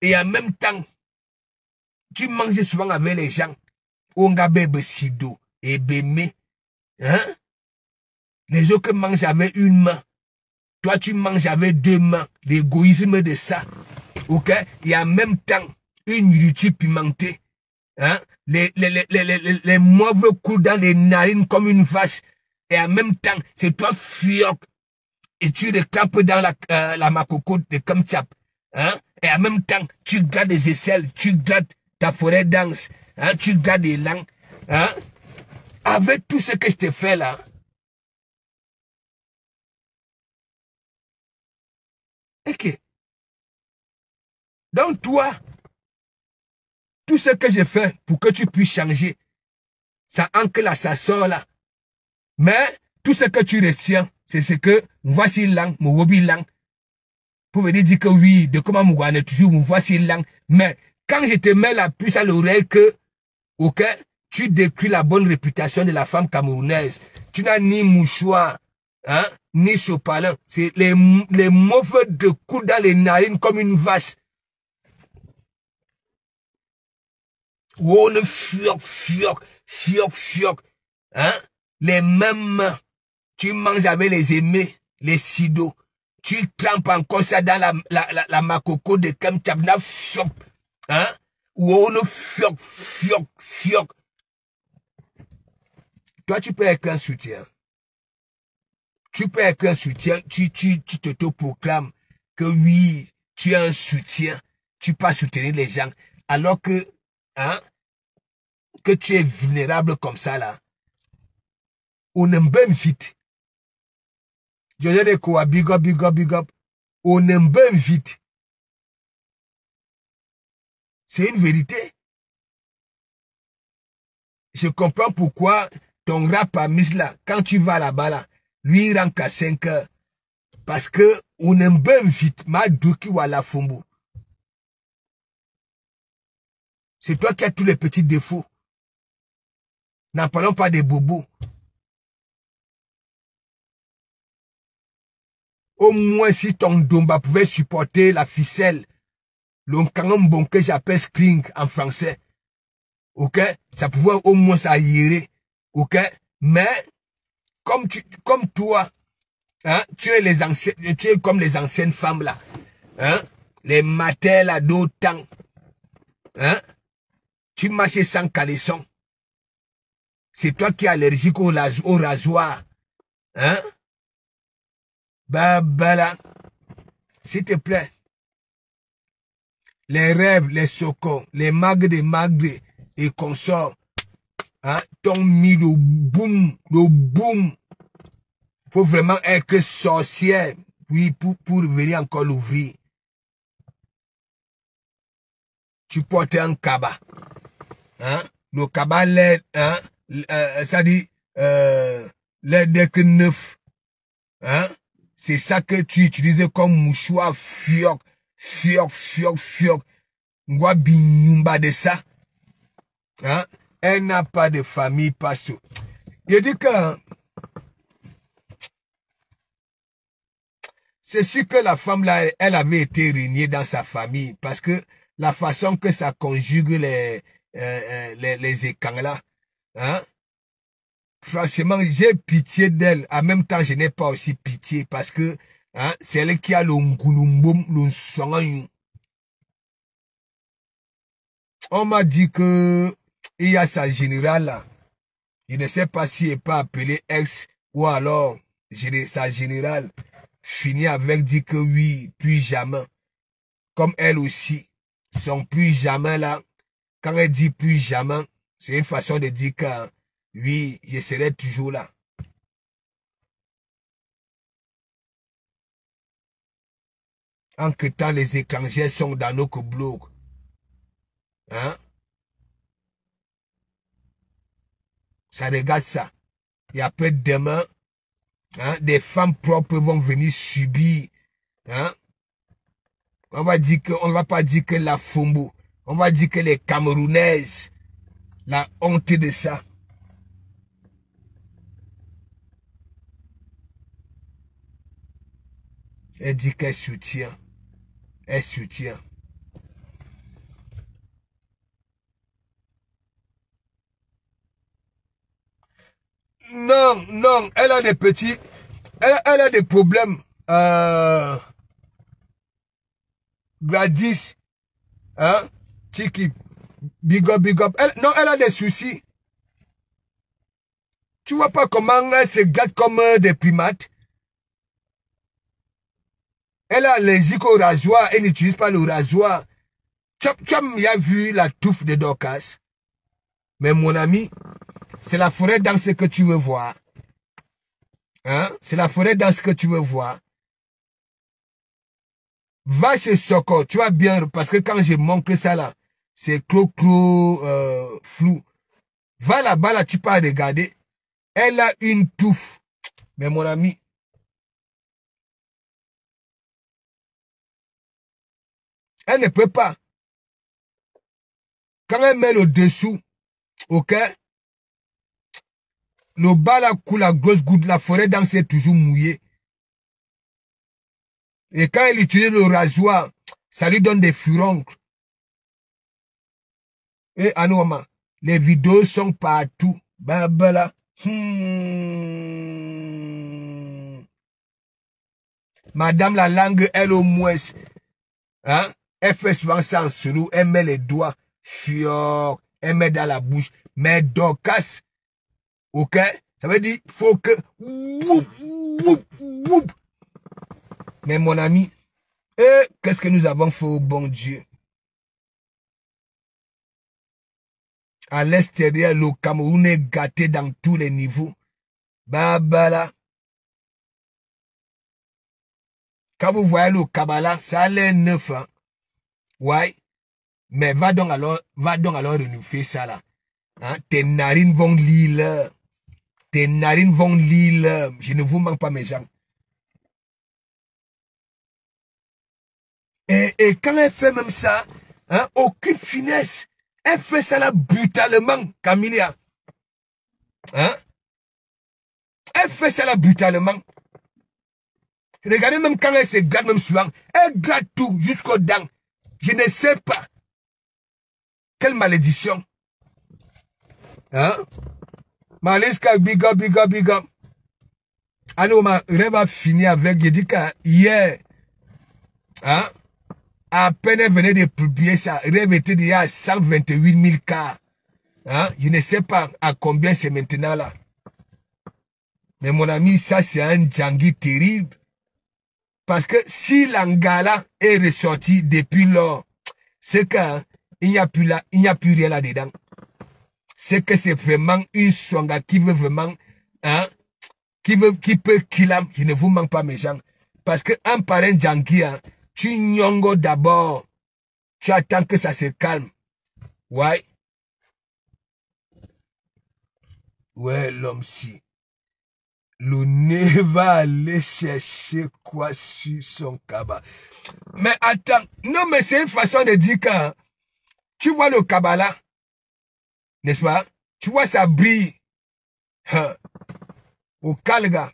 Et en même temps, tu manges souvent avec les gens. Ongabe sido et bémé. Hein? Les autres mangent avec une main. Toi, tu manges avec deux mains. L'égoïsme de ça. Ok? Et en même temps, une nourriture pimentée. Hein? Les mauvais coulent dans les narines comme une vache. Et en même temps, c'est toi fioc. Et tu réclames dans la makoko de Kamchap. Hein? Et en même temps, tu gardes des aisselles, tu gardes ta forêt dense, hein? Tu gardes des langues. Hein? Avec tout ce que je te fais là. Ok. Donc toi, tout ce que je fais pour que tu puisses changer, ça ancre là, ça sort là. Mais tout ce que tu retiens, c'est ce que voici lang, mon hobby lang. Pour venir dire que oui, de comment Mouane est toujours, voici lang. Mais quand je te mets la puce à l'oreille que, ok, tu décris la bonne réputation de la femme camerounaise. Tu n'as ni mouchoir, hein, ni sopalin. C'est les mauvais de coups dans les narines comme une vache. Oh, ne fioc, hein, les mêmes mains. Tu manges avec les aimés, les sidos. Tu trempes encore ça dans la makoko de Kamchapna, hein, oh, ne fioc. Toi, tu peux être un soutien. Tu peux être un soutien, tu t'auto-proclames que oui, tu es un soutien. Tu peux soutenir les gens. Alors que, hein, que tu es vulnérable comme ça là. On aime bien vite. Je dis quoi, big up. On aime bien vite. C'est une vérité. Je comprends pourquoi ton rap a mis là, quand tu vas là-bas là, lui il rentre à 5 heures. Parce que on aime bien vite. Ma douki ou à la Fumbu. C'est toi qui as tous les petits défauts. N'en parlons pas des bobos. Au moins si ton domba pouvait supporter la ficelle, le bon que j'appelle string en français, ok, ça pouvait au moins s'aérer, ok, mais comme toi, hein, tu es comme les anciennes femmes là, hein, les matins là d'autant, hein, tu marches sans caleçon, c'est toi qui es allergique au rasoir, hein. Bah là, s'il te plaît, les rêves, les socons, les magres et consorts, hein, t'ont mis le boom. Faut vraiment être sorcière, oui, pour venir encore l'ouvrir. Tu portes un cabas, hein, le cabaret, hein, ça dit, les deck neuf, hein, c'est ça que tu utilisais comme mouchoir, fioc, ngwa binyumba de ça, hein, elle n'a pas de famille, pas ça. Je dis que, c'est sûr que la femme là, elle avait été régnée dans sa famille, parce que la façon que ça conjugue les écrans là, hein, franchement, j'ai pitié d'elle. En même temps, je n'ai pas aussi pitié parce que hein, c'est elle qui a le ngulumboum, le songayou. On m'a dit que il y a sa générale là. Je ne sais pas si elle n'est pas appelée ex ou alors sa générale finit avec dit que oui, plus jamais. Comme elle aussi, son plus jamais là. Quand elle dit plus jamais, c'est une façon de dire que oui, je serai toujours là. En que temps les étrangers sont dans nos blocs. Hein? Ça regarde ça. Et après demain, hein, des femmes propres vont venir subir. Hein? On va dire que, on va pas dire que la Fombo, on va dire que les Camerounaises, la honte de ça. Elle dit qu'elle soutient. Elle soutient. Non, non, elle a des petits... Elle a des problèmes. Gladys, hein, Tiki, big up. Non, elle a des soucis. Tu vois pas comment elle se gâte comme des primates? Elle a allergique au rasoir, elle n'utilise pas le rasoir. Tu as vu la touffe de Dorcas? Mais mon ami, c'est la forêt dans ce que tu veux voir. Hein? C'est la forêt dans ce que tu veux voir. Va chez Soko, tu vas bien, parce que quand je montre ça là, c'est flou. Va là-bas, là, tu peux regarder. Elle a une touffe. Mais mon ami, elle ne peut pas. Quand elle met le dessous, ok, le bas là coule la grosse goutte, la forêt dans c'est toujours mouillé. Et quand elle utilise le rasoir, ça lui donne des furoncles. Et Anouama, les vidéos sont partout. Babala. Madame la langue, elle au moins, hein, elle fait souvent ça en solo, elle met les doigts, fior, elle met dans la bouche, mais Dorcas, ok, ça veut dire, faut que, whoop. Mais mon ami, qu'est-ce que nous avons fait au bon Dieu? À l'extérieur, le Cameroun est gâté dans tous les niveaux. Babala. Quand vous voyez le Kabbalah, ça a l'air neuf. Hein? Ouais. Mais va donc alors renouveler ça là. Hein? Tes narines vont lire. Tes narines vont lire. Je ne vous manque pas mes gens. Et quand elle fait même ça, hein, aucune finesse. Elle fait ça là brutalement, Camilia. Hein? Elle fait ça là brutalement. Regardez même quand elle se gratte même souvent. Elle gratte tout jusqu'aux dents. Je ne sais pas. Quelle malédiction. Hein? Maliska, big up. Alors, ma rêve a fini avec, je dis qu'hier, hein? À peine elle venait de publier ça, rêve était déjà à 128 000 cas. Hein? Je ne sais pas à combien c'est maintenant là. Mais mon ami, ça c'est un Djangui terrible. Parce que si l'Angala est ressorti depuis lors, c'est qu'il n'y a plus là, il n'y a plus rien là-dedans. C'est que c'est vraiment une Swanga qui veut vraiment, hein, qui peut killer. Je ne vous manque pas mes gens. Parce que un parrain Djangui, hein, tu nyongo d'abord. Tu attends que ça se calme. Ouais. Ouais, l'homme-ci. Le nez va aller chercher quoi sur son cabas. Mais attends, non, mais c'est une façon de dire que tu vois le cabas là, n'est-ce pas? Tu vois ça brille. Au calga,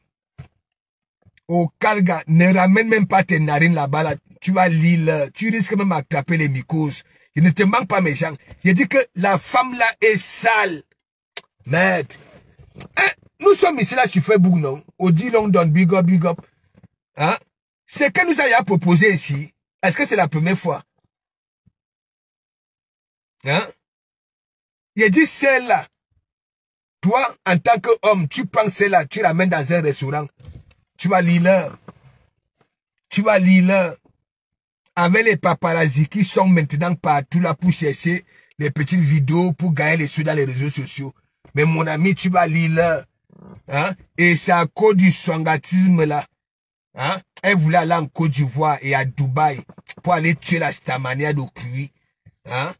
ne ramène même pas tes narines là-bas là. Tu vas lire, tu risques même d'attraper les mycoses. Il ne te manque pas méchant. Je dis que la femme là est sale. Merde. Nous sommes ici là sur Facebook, non? Audi London, big up, big up. Hein? C'est que nous ayons proposé ici. Est-ce que c'est la première fois? Hein? Il dit celle-là. Toi, en tant qu'homme, tu prends celle-là, tu l'amènes dans un restaurant. Tu vas lire l'heure. Tu vas lire l'heure. Avec les paparazzis qui sont maintenant partout là pour chercher les petites vidéos pour gagner les sous dans les réseaux sociaux. Mais mon ami, tu vas lire l'heure. Hein? Et c'est à cause du sangatisme là. Hein? Elle voulait aller en Côte d'Ivoire et à Dubaï pour aller tuer la Starmania d'Ocruy. Hein?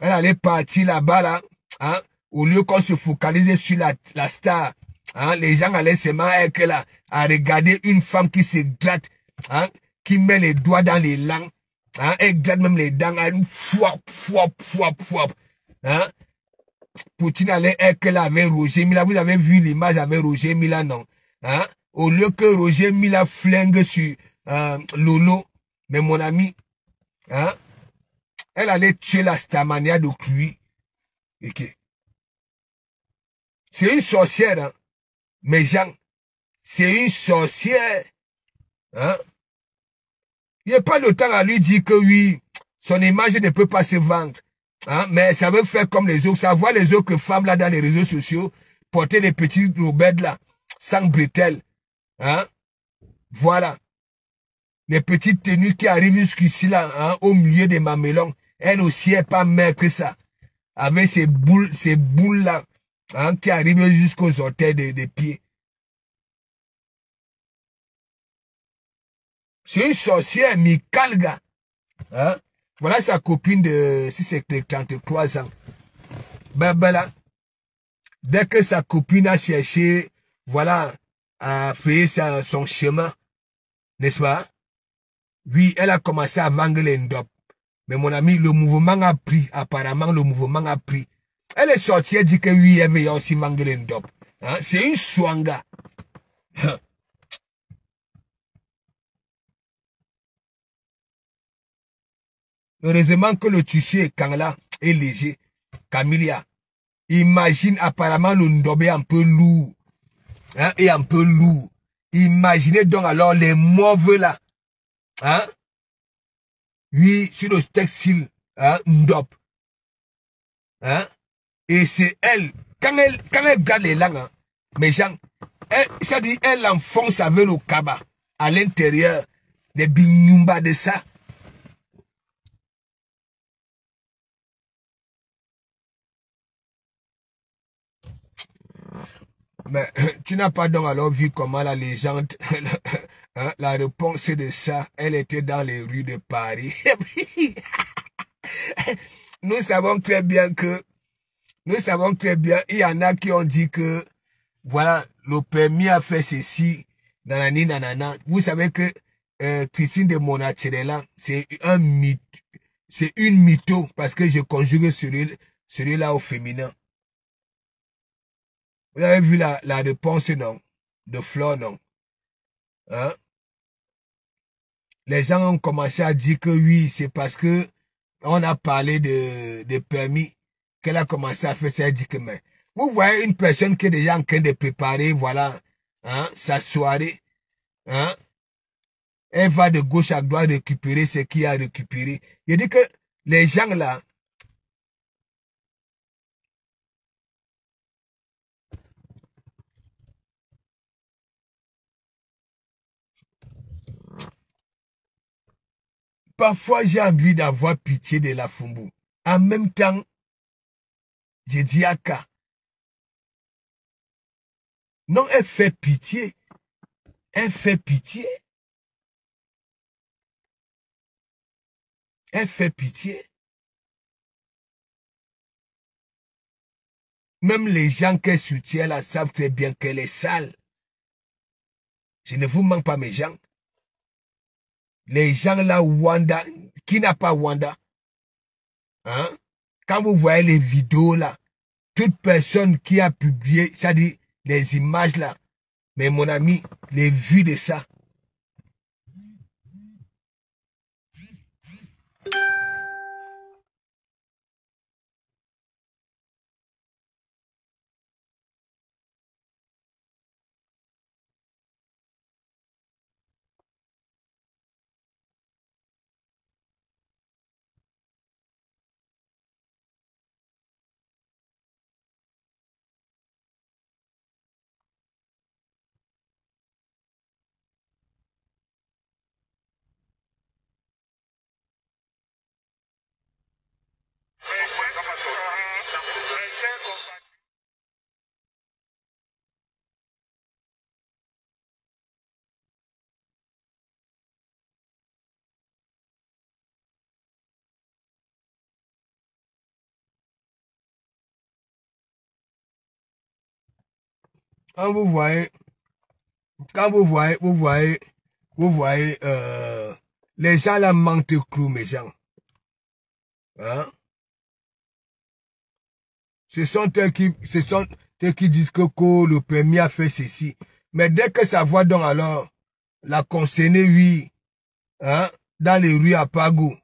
Elle allait partir là-bas là. Hein? Au lieu qu'on se focalise sur la star. Hein? Les gens allaient seulement être là à regarder une femme qui se gratte. Hein? Qui met les doigts dans les langues. Hein? Elle gratte même les dents. Elle fouap, fouap, fouap, fouap. Hein? Poutine allait être là avec Roger Mila. Vous avez vu l'image avec Roger Mila, non? Hein? Au lieu que Roger Mila flingue sur Lolo, mais mon ami, hein? Elle allait tuer la Starmania de Cluy. Okay. C'est une sorcière, hein? Mes gens, c'est une sorcière. Hein? Il n'y a pas le temps à lui dire que oui, son image ne peut pas se vendre. Hein? Mais ça veut faire comme les autres. Ça voit les autres femmes là dans les réseaux sociaux porter les petits robettes là, sans bretelles. Hein? Voilà. Les petites tenues qui arrivent jusqu'ici là, hein, au milieu des mamelons. Elle aussi est pas mère que ça. Avec ces boules là, hein, qui arrivent jusqu'aux orteils des pieds. C'est une sorcière, Mikalga. Hein? Voilà sa copine de, si c'est 33 ans. Ben là, dès que sa copine a cherché, voilà, à faire son chemin, n'est-ce pas? Oui, elle a commencé à vendre les ndop. Mais mon ami, le mouvement a pris. Apparemment, le mouvement a pris. Elle est sortie, elle dit que oui, elle veut aussi vendre les ndop. Hein? C'est une swanga. Heureusement que le tissu est Kangla est léger. Camilla. Imagine apparemment le ndobé un peu lourd. Hein, et un peu lourd. Imaginez donc alors les mauvais là. Hein? Oui, sur le textile. Hein, ndop. Hein? Et c'est elle. Quand elle garde les langues, hein, mes gens, ça dit, elle enfonce avec le kaba à l'intérieur des bignumba de ça. Mais tu n'as pas donc alors vu comment la légende, hein, la réponse de ça, elle était dans les rues de Paris. Nous savons très bien, il y en a qui ont dit que, voilà, le permis a fait ceci, nanani, nanana. Vous savez que Christine de Monachirela, c'est un mythe, c'est une mytho, parce que je conjugue celui-là au féminin. Vous avez vu la réponse, non? De Flore, non? Hein? Les gens ont commencé à dire que oui, c'est parce que on a parlé de permis qu'elle a commencé à faire ça. Elle dit que, mais, vous voyez une personne qui est déjà en train de préparer, voilà, hein, sa soirée, hein? Elle va de gauche à droite récupérer ce qu'il a récupéré. Je dis que les gens là, parfois j'ai envie d'avoir pitié de la Fumbu. En même temps, je dis à Ka, non, elle fait pitié. Elle fait pitié. Elle fait pitié. Même les gens qu'elle soutient là savent très bien qu'elle est sale. Je ne vous manque pas mes gens. Les gens là, Wanda, qui n'a pas Wanda? Hein? Quand vous voyez les vidéos là, toute personne qui a publié, ça dit, les images là, mais mon ami, les vues de ça. Quand vous voyez, les gens là manquent de clous, mes gens. Hein? Ce sont eux qui disent que le permis a fait ceci. Mais dès que ça voit donc alors, la concernée, oui, hein, dans les rues à Pagou,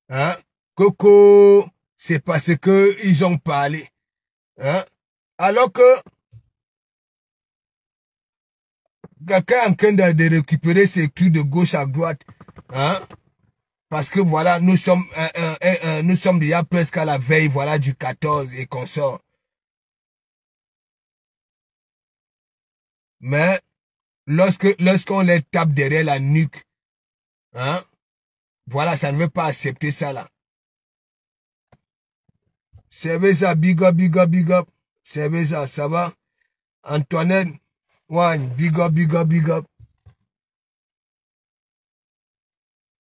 hein, Coco, c'est parce que ils ont parlé, hein, alors que quelqu'un est en train de récupérer ses clous de gauche à droite, hein, parce que voilà, nous sommes déjà presque à la veille, voilà, du 14 et qu'on sort. Mais, lorsqu'on les tape derrière la nuque, hein, voilà, ça ne veut pas accepter ça là. Servez ça, big up, big up, big up. Servez ça, ça va? Antoinette, one, big up, big up, big up.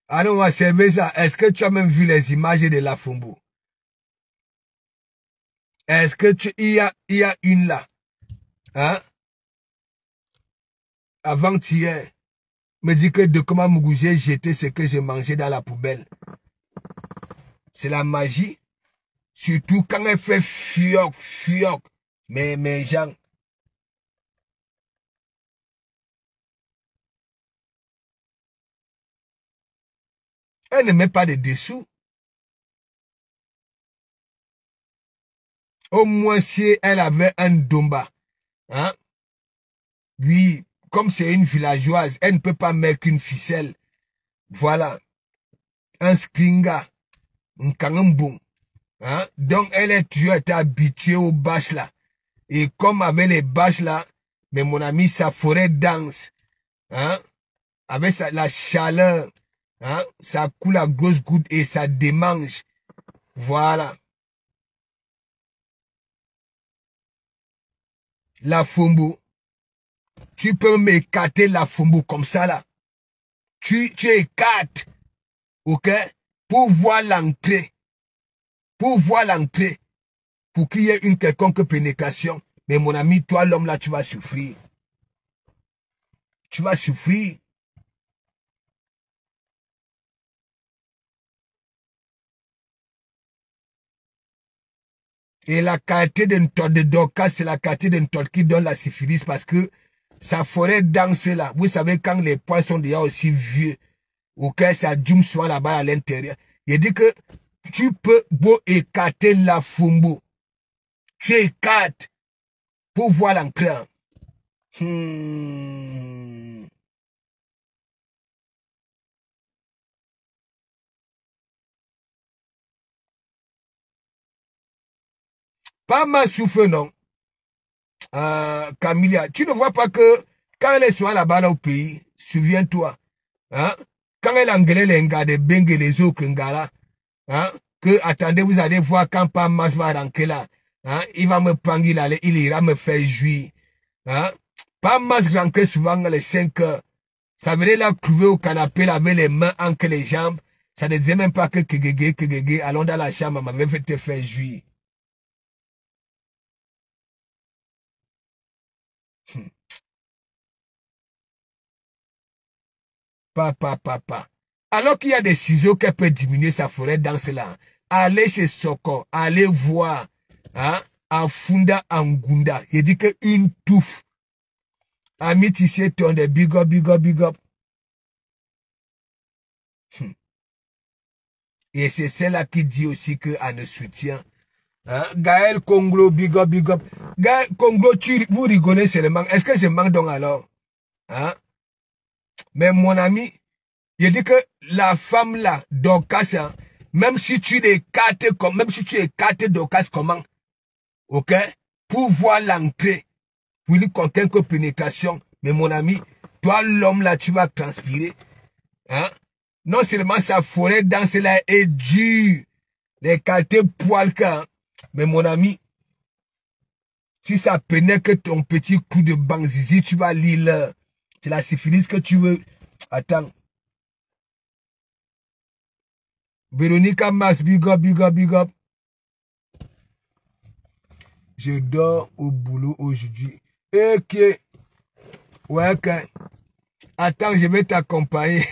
Alors, on va servir ça. Est-ce que tu as même vu les images de la Fumbu? Est-ce que il y a une là? Hein? Avant-hier, me dit que de comment j'ai jeté ce que j'ai mangé dans la poubelle. C'est la magie. Surtout quand elle fait fioc. Mais mes gens. Elle ne met pas de dessous. Au moins si elle avait un domba. Hein? Oui, comme c'est une villageoise, elle ne peut pas mettre qu'une ficelle. Voilà. Un skringa. Un kangambon. Hein? Donc elle est toujours été habituée aux bâches là. Et comme avec les bâches là, mais mon ami, sa forêt danse. Hein? Avec la chaleur. Hein? Ça coule à grosse goutte et ça démange. Voilà. La Fumbu. Tu peux m'écarter la Fumbu comme ça là. Tu écartes. Ok? Pour voir l'entrée. Pour voir l'entrée. Pour qu'il y ait une quelconque pénétration. Mais mon ami, toi l'homme là, tu vas souffrir. Tu vas souffrir. Et la qualité de Dorcas, c'est la qualité d'un tort qui donne la syphilis parce que sa forêt danse là. Vous savez, quand les poils sont déjà aussi vieux, ok, ça djum soit là-bas à l'intérieur. Il dit que tu peux beau écarter la Fumbu. Tu écartes pour voir l'encre. Pas mal souffle, non. Camilla, tu ne vois pas que quand elle est soit là-bas là au pays, souviens-toi, hein, quand elle engueulait les gars de Bengue et les autres ngara, hein, que attendez, vous allez voir quand Pamas va rentrer là, hein, il va me prendre, il ira me faire jouir, hein. Pamas rentrait souvent les 5 heures. Ça venait là trouver au canapé là, avec les mains entre les jambes. Ça ne disait même pas que allons dans la chambre, m'avait fait te faire jouir. Papa. Alors qu'il y a des ciseaux qui peuvent diminuer sa forêt dans cela. Allez chez Soko, allez voir, hein, en Funda, en Gunda. Il dit que une touffe. Ami Tissé tourne des big up. Et c'est celle-là qui dit aussi qu'elle ne soutient. Hein? Gaël Conglo, big up. Gaël Conglo, vous rigolez seulement. Est-ce que je manque donc alors? Hein? Mais mon ami, il dit que la femme là, Dorcas, hein, même si tu écartes Dorcas comment? Ok? Pour voir l'entrée, pour lui contenir que pénétration. Mais mon ami, toi l'homme là, tu vas transpirer. Hein? Non seulement sa forêt dans cela est dure, les qualités poils, hein, mais mon ami, si ça pénètre ton petit coup de banzizi, tu vas lire là. C'est la syphilis que tu veux. Attends. Véronica Mas, big up. Je dors au boulot aujourd'hui. Ok. Ouais, ok. Attends, je vais t'accompagner.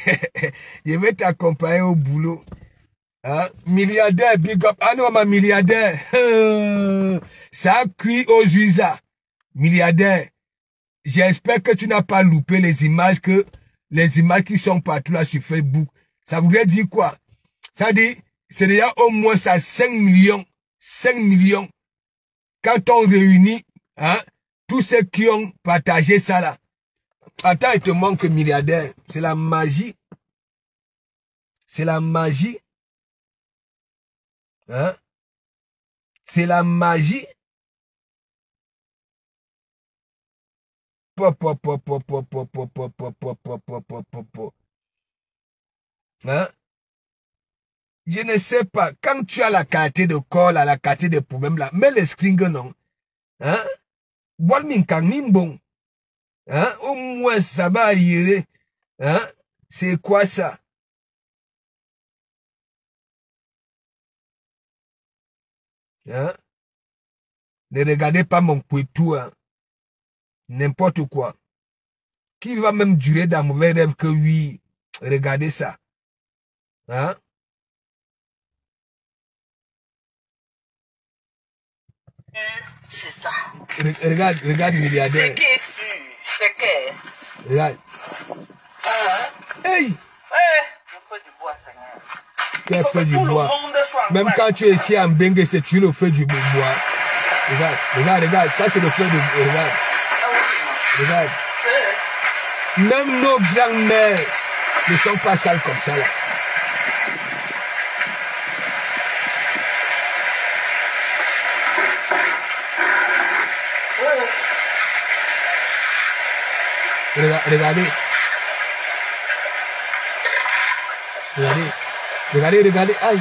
Je vais t'accompagner au boulot. Hein? Milliardaire, big up. Ah non, ma milliardaire. Ça cuit aux USA. Milliardaire. J'espère que tu n'as pas loupé les images qui sont partout là sur Facebook. Ça voudrait dire quoi? Ça dit, c'est déjà au moins ça 5 millions. 5 millions. Quand on réunit, hein, tous ceux qui ont partagé ça là. Attends, il te manque milliardaire. C'est la magie. C'est la magie. Hein? C'est la magie. Hein? Je ne sais pas. Quand tu as la qualité de corps, la qualité de problème là, mets les strings non. Hein? Bois bon. Hein? Au moins ça va y hein? C'est quoi ça? Hein? Ne regardez pas mon couetou, hein? N'importe quoi. Qui va même durer dans mauvais rêve que oui, regardez ça. Hein? C'est ça. Regarde milliardaire. C'est qui est sûr? C'est que. Regarde. Hey! Je fais du bois, Seigneur. Tu as fait du bois. Même quand tu es ici en Bengue, c'est tu le fais du bois. Regarde. Ça c'est le feu de... Regarde. Même nos grands-mères ne sont pas sales comme ça là. Regardez. Aïe.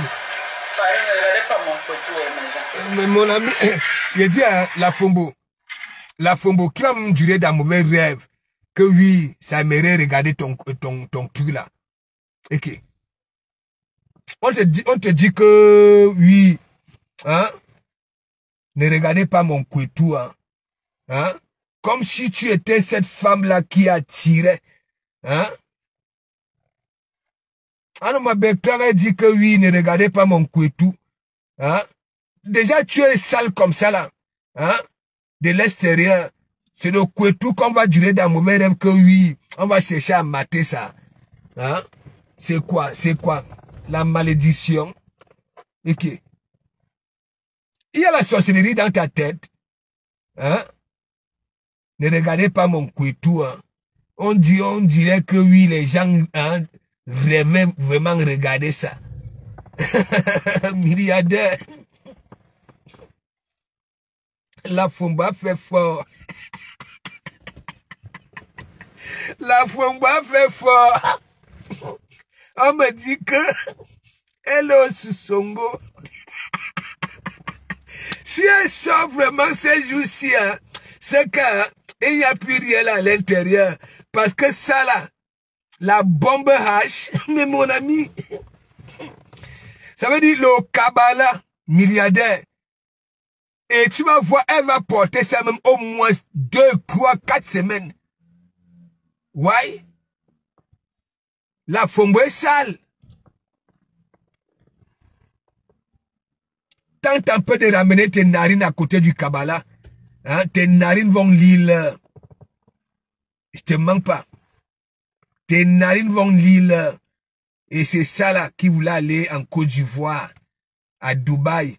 Mais mon ami, il dit à la Fombo qui va me durer dans mauvais rêve que oui, ça aimerait regarder ton truc là. Ok. On te dit que oui, hein, ne regardez pas mon couetou, hein, comme si tu étais cette femme là qui attirait, hein. Ah non, ma Bertrand a dit que oui, ne regardez pas mon couetou, hein. Déjà, tu es sale comme ça là, hein, de l'extérieur. C'est le couetou qu'on va durer dans mauvais rêve que oui, on va chercher à mater ça, hein. C'est quoi? La malédiction. Ok. Il y a la sorcellerie dans ta tête, hein. Ne regardez pas mon couetou, hein. On dirait que oui, les gens, hein, rêvaient vraiment regarder ça. Milliardaire. La Fomba fait fort. La Fomba fait fort. On me dit que elle est au Sissongo. Si elle sort vraiment ces jours-ci, hein, c'est qu'il n'y a plus rien à l'intérieur. Parce que ça là, la bombe H, mais mon ami, ça veut dire le Kabbalah, milliardaire. Et tu vas voir, elle va porter ça même au moins 2, 3, 4 semaines. Ouais. La fombo est sale. Tente un peu de ramener tes narines à côté du Kabbalah. Hein, tes narines vont lire. Je te mens pas. Tes narines vont lire. Et c'est ça là qui voulait aller en Côte d'Ivoire, à Dubaï.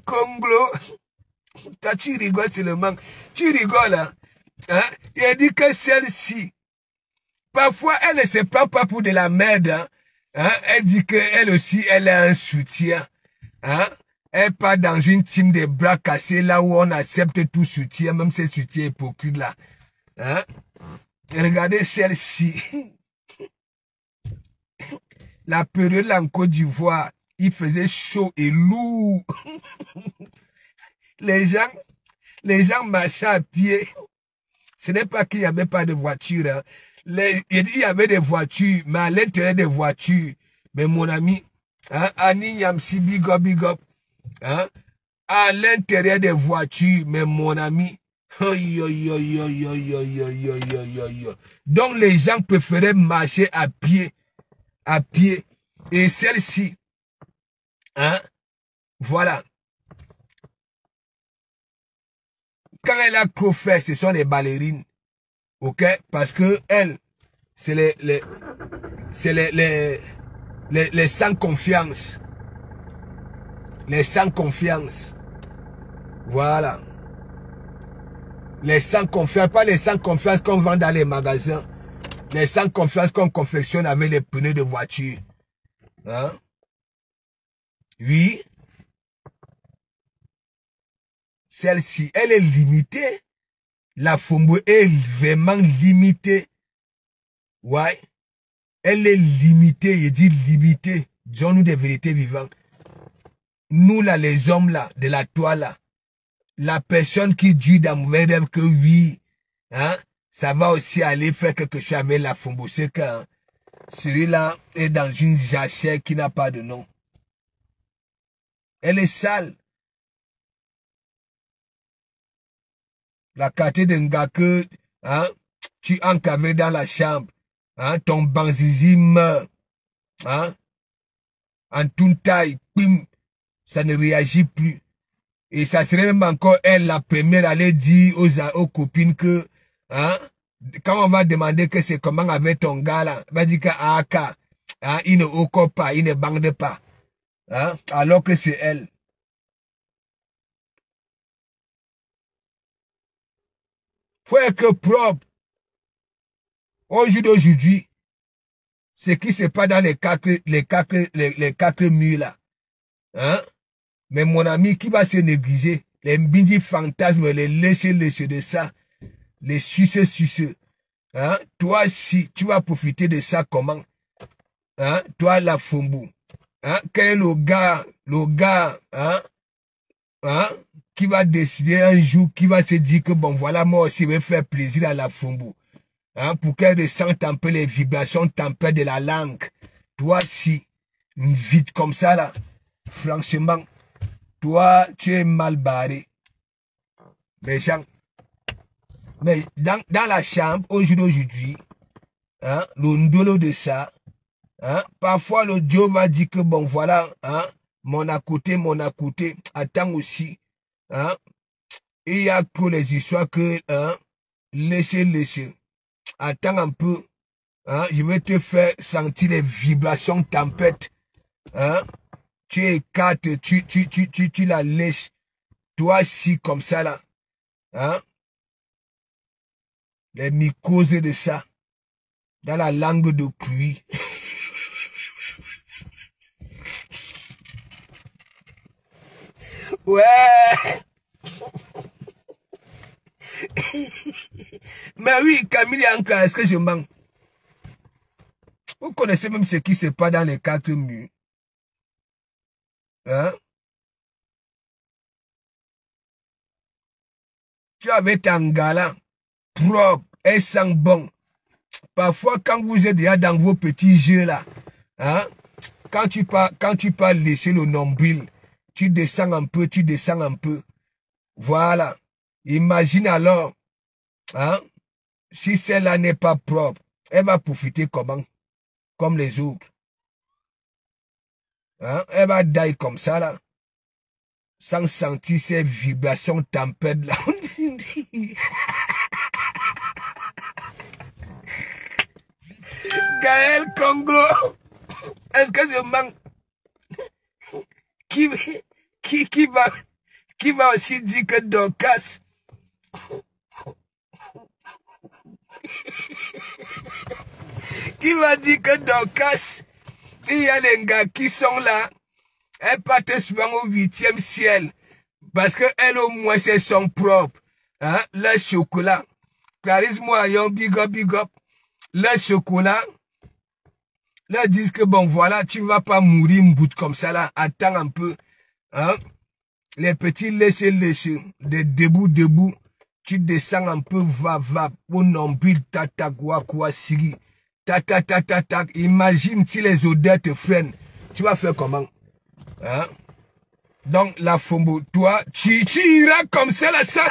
Conglo. Toi, tu rigoles, c'est le manque. Tu rigoles, hein? Il a dit que celle-ci, parfois, elle ne se prend pas pour de la merde. Hein? Elle dit qu'elle aussi, elle a un soutien. Hein? Elle part dans une team de bras cassés, là où on accepte tout soutien, même ces soutiens hypocrites là. Hein? Regardez celle-ci. La période là en Côte d'Ivoire, il faisait chaud et lourd. Les gens marchaient à pied. Ce n'est pas qu'il n'y avait pas de voiture. Hein. Il y avait des voitures, mais à l'intérieur des voitures, mais mon ami, hein, Annie Nyamsi, big up, hein, à l'intérieur des voitures, mais mon ami, donc les gens préféraient marcher à pied, et celle-ci, hein, voilà. Quand elle a trop fait, ce sont les ballerines. Ok? Parce que elles, c'est les sans confiance. Les sans confiance. Voilà. Les sans confiance, pas les sans confiance qu'on vend dans les magasins. Les sans confiance qu'on confectionne avec les pneus de voiture. Hein? Oui. Celle-ci, elle est limitée. La fombo est vraiment limitée. Ouais. Elle est limitée. Je dis limitée. Disons-nous des vérités vivantes. Nous là, les hommes là, de la toile là. La personne qui dit dans mauvais rêve que oui, hein, ça va aussi aller faire quelque chose avec la fombo. C'est que hein, celui-là est dans une jachère qui n'a pas de nom. Elle est sale. La carte d'un gars que hein, tu encaves dans la chambre, hein, ton banzizi meurt, hein, en toute taille, pim, ça ne réagit plus. Et ça serait même encore elle la première à aller dire aux copines que, hein, quand on va demander que c'est comment avec ton gars là, va dire que hein, il ne occupe pas, il ne bande pas, hein, alors que c'est elle. Faut être propre. Au jour d'aujourd'hui, ce qui se passe dans les quatre murs là, hein? Mais mon ami, qui va se négliger? Les mbindi fantasmes, les lécher de ça, les sucer, hein? Toi, si tu vas profiter de ça, comment? Hein? Toi, la fombo, hein? Quel est le gars, hein? Hein? Qui va décider un jour, qui va se dire que bon, voilà, moi aussi, je vais faire plaisir à la fombo. Hein? Pour qu'elle ressente un peu les vibrations tempêtes de la langue. Toi, si, vite comme ça, là, franchement, toi, tu es mal barré. Mais dans la chambre, aujourd'hui, hein, le ndolo de ça, hein, parfois le Dieu va dire que bon, voilà, hein, mon à côté, attends aussi, hein, il y a trop les histoires que, hein, laissez, attends un peu, hein, je vais te faire sentir les vibrations tempêtes, hein, tu écartes, tu la laisses, toi si comme ça là, hein, les mycoses de ça, dans la langue de pluie. Ouais. Mais oui, Camille Ankara, est-ce que je mens? Vous connaissez même ce qui se passe dans les quatre murs. Hein? Tu avais ton gala propre, elle sent bon. Parfois, quand vous êtes déjà dans vos petits jeux là, hein? Quand tu pars laisser le nombril, tu descends un peu, Voilà. Imagine alors, hein, si celle-là n'est pas propre, elle va profiter comment? Comme les autres. Hein? Elle va die comme ça, là. Sans sentir ces vibrations tempêtes, là. Gaël Congro, est-ce que je manque? Qui va aussi dire que Dorcas qui va dire que Dorcas, il y a des gars qui sont là, elles partent souvent au 8e ciel, parce que elles au moins c'est son propre, hein, le chocolat. Clarisse Moyon, big up, le chocolat, là disent que bon voilà, tu vas pas mourir une bout comme ça là, attends un peu, hein. Les petits léchés, des debout, tu descends un peu, va, au nombril, tata, quoi, siri, tata, imagine si les odeurs te freinent, tu vas faire comment, hein? Donc, la fombo, toi, tu iras comme ça, là, ça,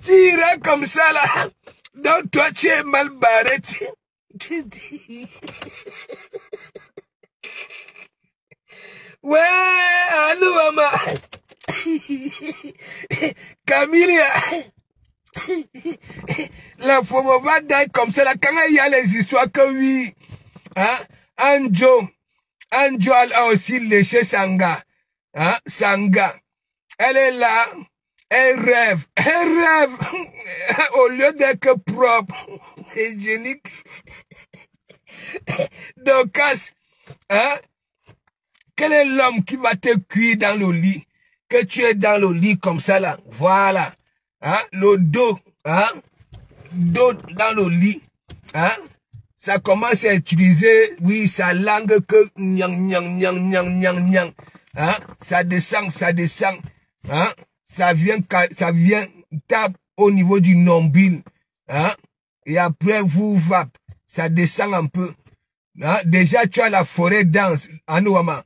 tu iras comme ça, là, donc toi, tu es mal barré, tu dis... Ouais, allô, maman. Camille, la femme va dire comme ça, là, quand il y a les histoires que oui, hein, Anjo a aussi léché Sanga, hein, Sanga. Elle est là, elle rêve, au lieu d'être propre, hygiénique. Donc, hein, quel est l'homme qui va te cuire dans le lit? Que tu es dans le lit comme ça là. Voilà. Hein? Le dos. Hein? Dos dans le lit. Hein? Ça commence à utiliser, oui, sa langue que nyang. Hein? Ça descend. Hein? Ça vient tape au niveau du nombril. Hein? Et après, ça descend un peu. Hein? Déjà, tu as la forêt dense. Anouama.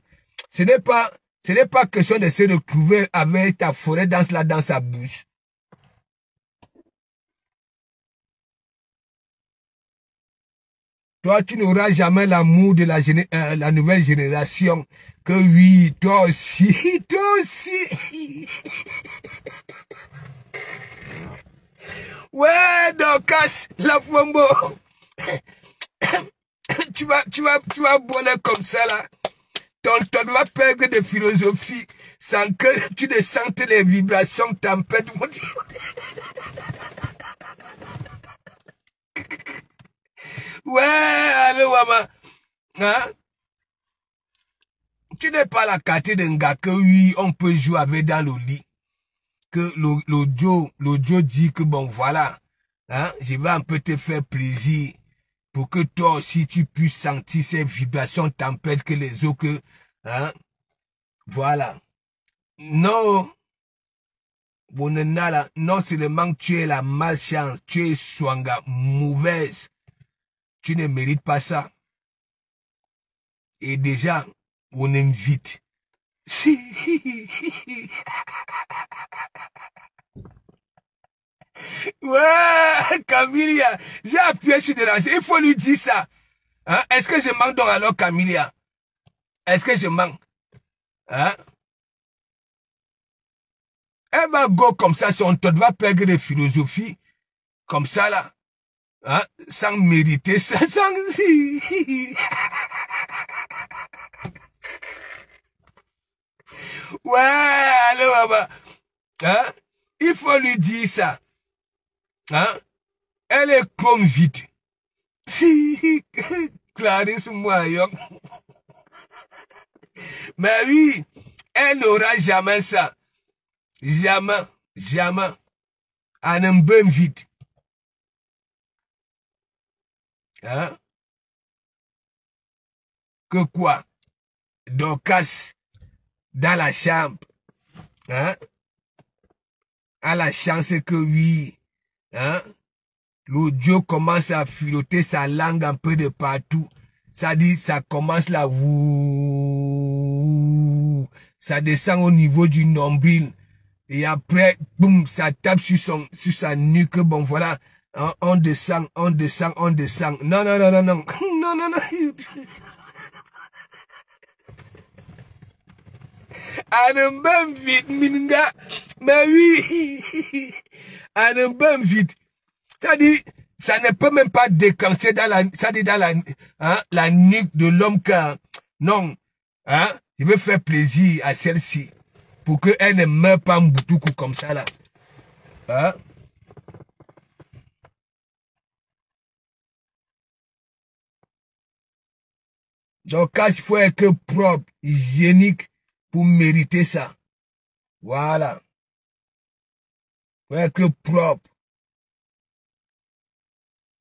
Ce n'est pas question de se retrouver avec ta forêt dense là dans sa bouche. Toi, tu n'auras jamais l'amour de la nouvelle génération. Que oui, toi aussi. Ouais, Dorcas, la fombo. tu vas bonner comme ça là. Ton va perdre de philosophie sans que tu ne sentes les vibrations tempêtes. Ouais, allô, maman. Hein? Tu n'es pas la carte d'un gars que oui, on peut jouer avec dans le lit. Que l'audio dit que bon, voilà. Hein? Je vais un peu te faire plaisir. Pour que toi aussi tu puisses sentir ces vibrations tempêtes que les autres, hein, voilà. Non, non seulement tu es la malchance, tu es swanga mauvaise, tu ne mérites pas ça. Et déjà, on invite. Ouais, Camilla, j'ai appuyé sur déranger. Il faut lui dire ça. Hein? Est-ce que je manque donc alors, Camilla? Est-ce que je manque? Hein? Elle va go comme ça, son tête va perdre de philosophie. Comme ça, là. Hein? Sans mériter ça, sans... Ouais, allô, maman. Hein? Il faut lui dire ça. Hein? Elle est comme vite. Si, Clarisse Moyon. Mais oui, elle n'aura jamais ça. Jamais. Elle aime bien vite. Hein? Que quoi? Dorcas dans la chambre. Hein? À la chance que oui. Hein? L'audio commence à filoter sa langue un peu de partout. Ça dit, ça commence là. ça descend au niveau du nombril. Et après, boum, ça tape sur sa nuque. Bon, voilà. On descend, on descend, on descend. Non, non, non, non, non. Non, non, non. Anembem vite, minga. Mais oui. Anembem vite. C'est-à-dire, ça ne peut même pas déclencher dans la, la nuque de l'homme car, non, hein, il veut faire plaisir à celle-ci pour qu'elle ne meure pas en boutoukou comme ça là. Hein? Donc, il faut être propre, hygiénique pour mériter ça. Voilà. Il faut être propre.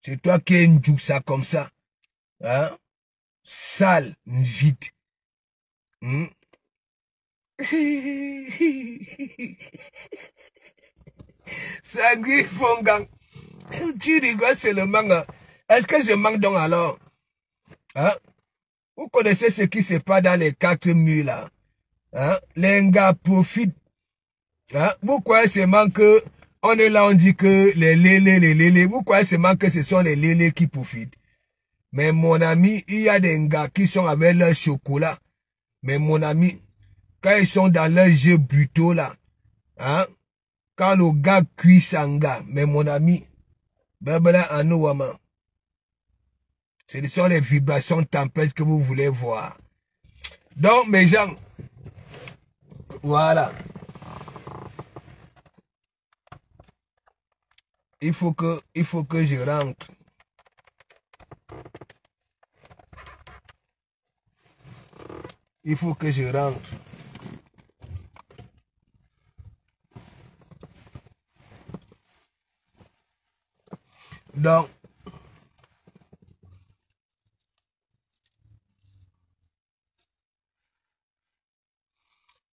C'est toi qui es une ça comme ça. Hein? Sale, vite. Sangui Fongang. Tu rigoles seulement. Est-ce que je manque donc alors? Hein? Vous connaissez ce qui se passe dans les 4 murs là? Hein? Les gars profitent. Hein? Vous croyez seulement que on est là, on dit que les lélés. Vous croyez seulement que ce sont les lélés qui profitent? Mais mon ami, il y a des gars qui sont avec leur chocolat. Mais mon ami, quand ils sont dans leur jeu brutaux là, hein? Quand le gars cuit sanga, mais mon ami, Babala Anouama, ce sont les vibrations tempêtes que vous voulez voir. Donc, mes gens, voilà. Il faut que je rentre. Il faut que je rentre. Donc,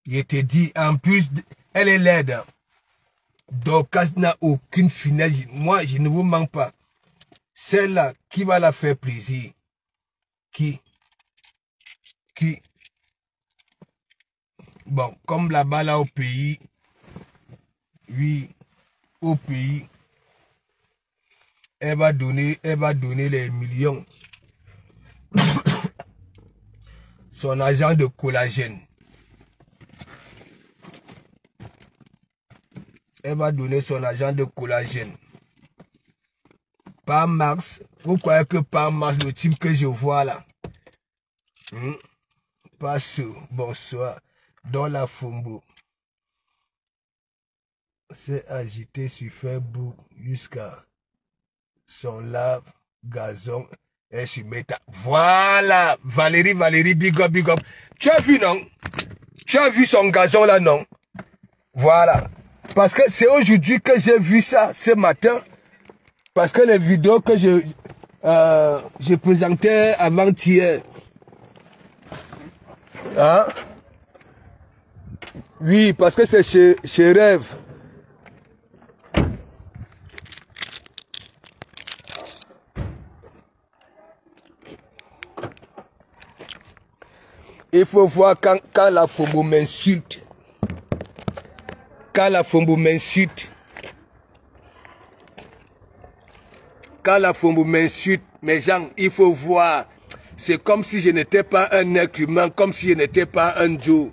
je te dis, en plus, elle est laide. Donc, elle n'a aucune finesse. Moi, je ne vous manque pas. Celle-là, qui va la faire plaisir? Qui? Bon, comme là-bas, là, au pays, oui, au pays, elle va donner les millions. Son agent de collagène. Elle va donner son agent de collagène. Par mars, vous croyez que par mars, le type que je vois là, passe, bonsoir, dans la Fombo, s'est agité sur Facebook jusqu'à son lave, gazon, et sur méta. Voilà, Valérie, big up. Tu as vu, non? Tu as vu son gazon là, non? Voilà. Parce que c'est aujourd'hui que j'ai vu ça, ce matin. Parce que les vidéos que je présentais avant-hier. Hein? Oui, parce que c'est chez Rêve. Il faut voir quand la Fombo m'insulte. Quand la Fombo m'insulte. Quand la Fombo m'insulte, mes gens, il faut voir. C'est comme si je n'étais pas un être humain, comme si je n'étais pas un dieu.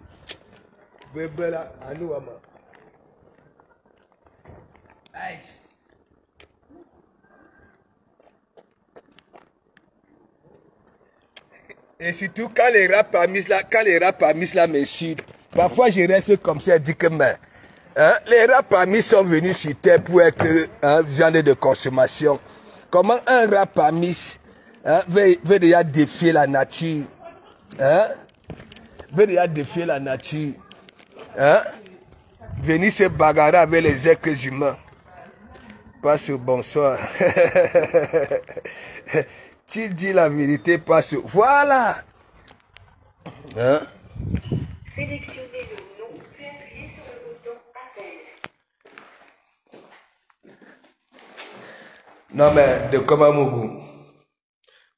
Et surtout quand les rats parmi là m'insultent, parfois je reste comme ça et dis que mais, hein, les rats parmi sont venus sur terre pour être viande de consommation. Comment un rat parmi veut déjà défier la nature, hein? Veut déjà défier la nature, hein? Venir se bagarrer avec les êtres humains. Passe au bonsoir. Tu dis la vérité, passe au... Voilà. Hein? Sélectionnez le nom, puis appuyez sur le bouton appel. Non mais, de Komamougou.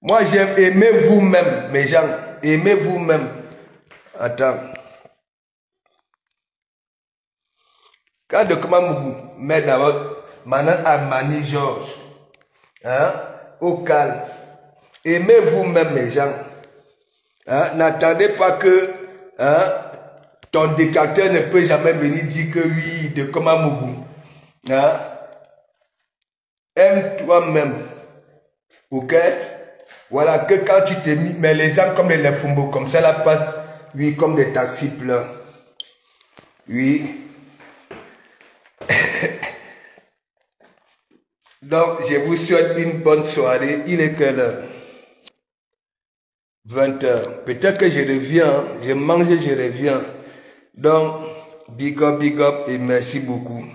Moi j'aime, aimez vous-même, mes gens. Aimez vous-même. Attends. Quand Document met d'abord, maintenant Armani Georges, hein, au calme. Aimez vous-même les gens. Hein, n'attendez pas que hein, ton dictateur ne peut jamais venir dire que oui, Document Mougou. Hein? Aime toi-même. Ok? Voilà, que quand tu t'es mis, mais les gens comme les Fumbo, comme ça, là passent, oui, comme des taxis pleins. Oui. Donc, je vous souhaite une bonne soirée. Il est quelle heure? 20h. Peut-être que je reviens. Je mange et je reviens. Donc, big up et merci beaucoup.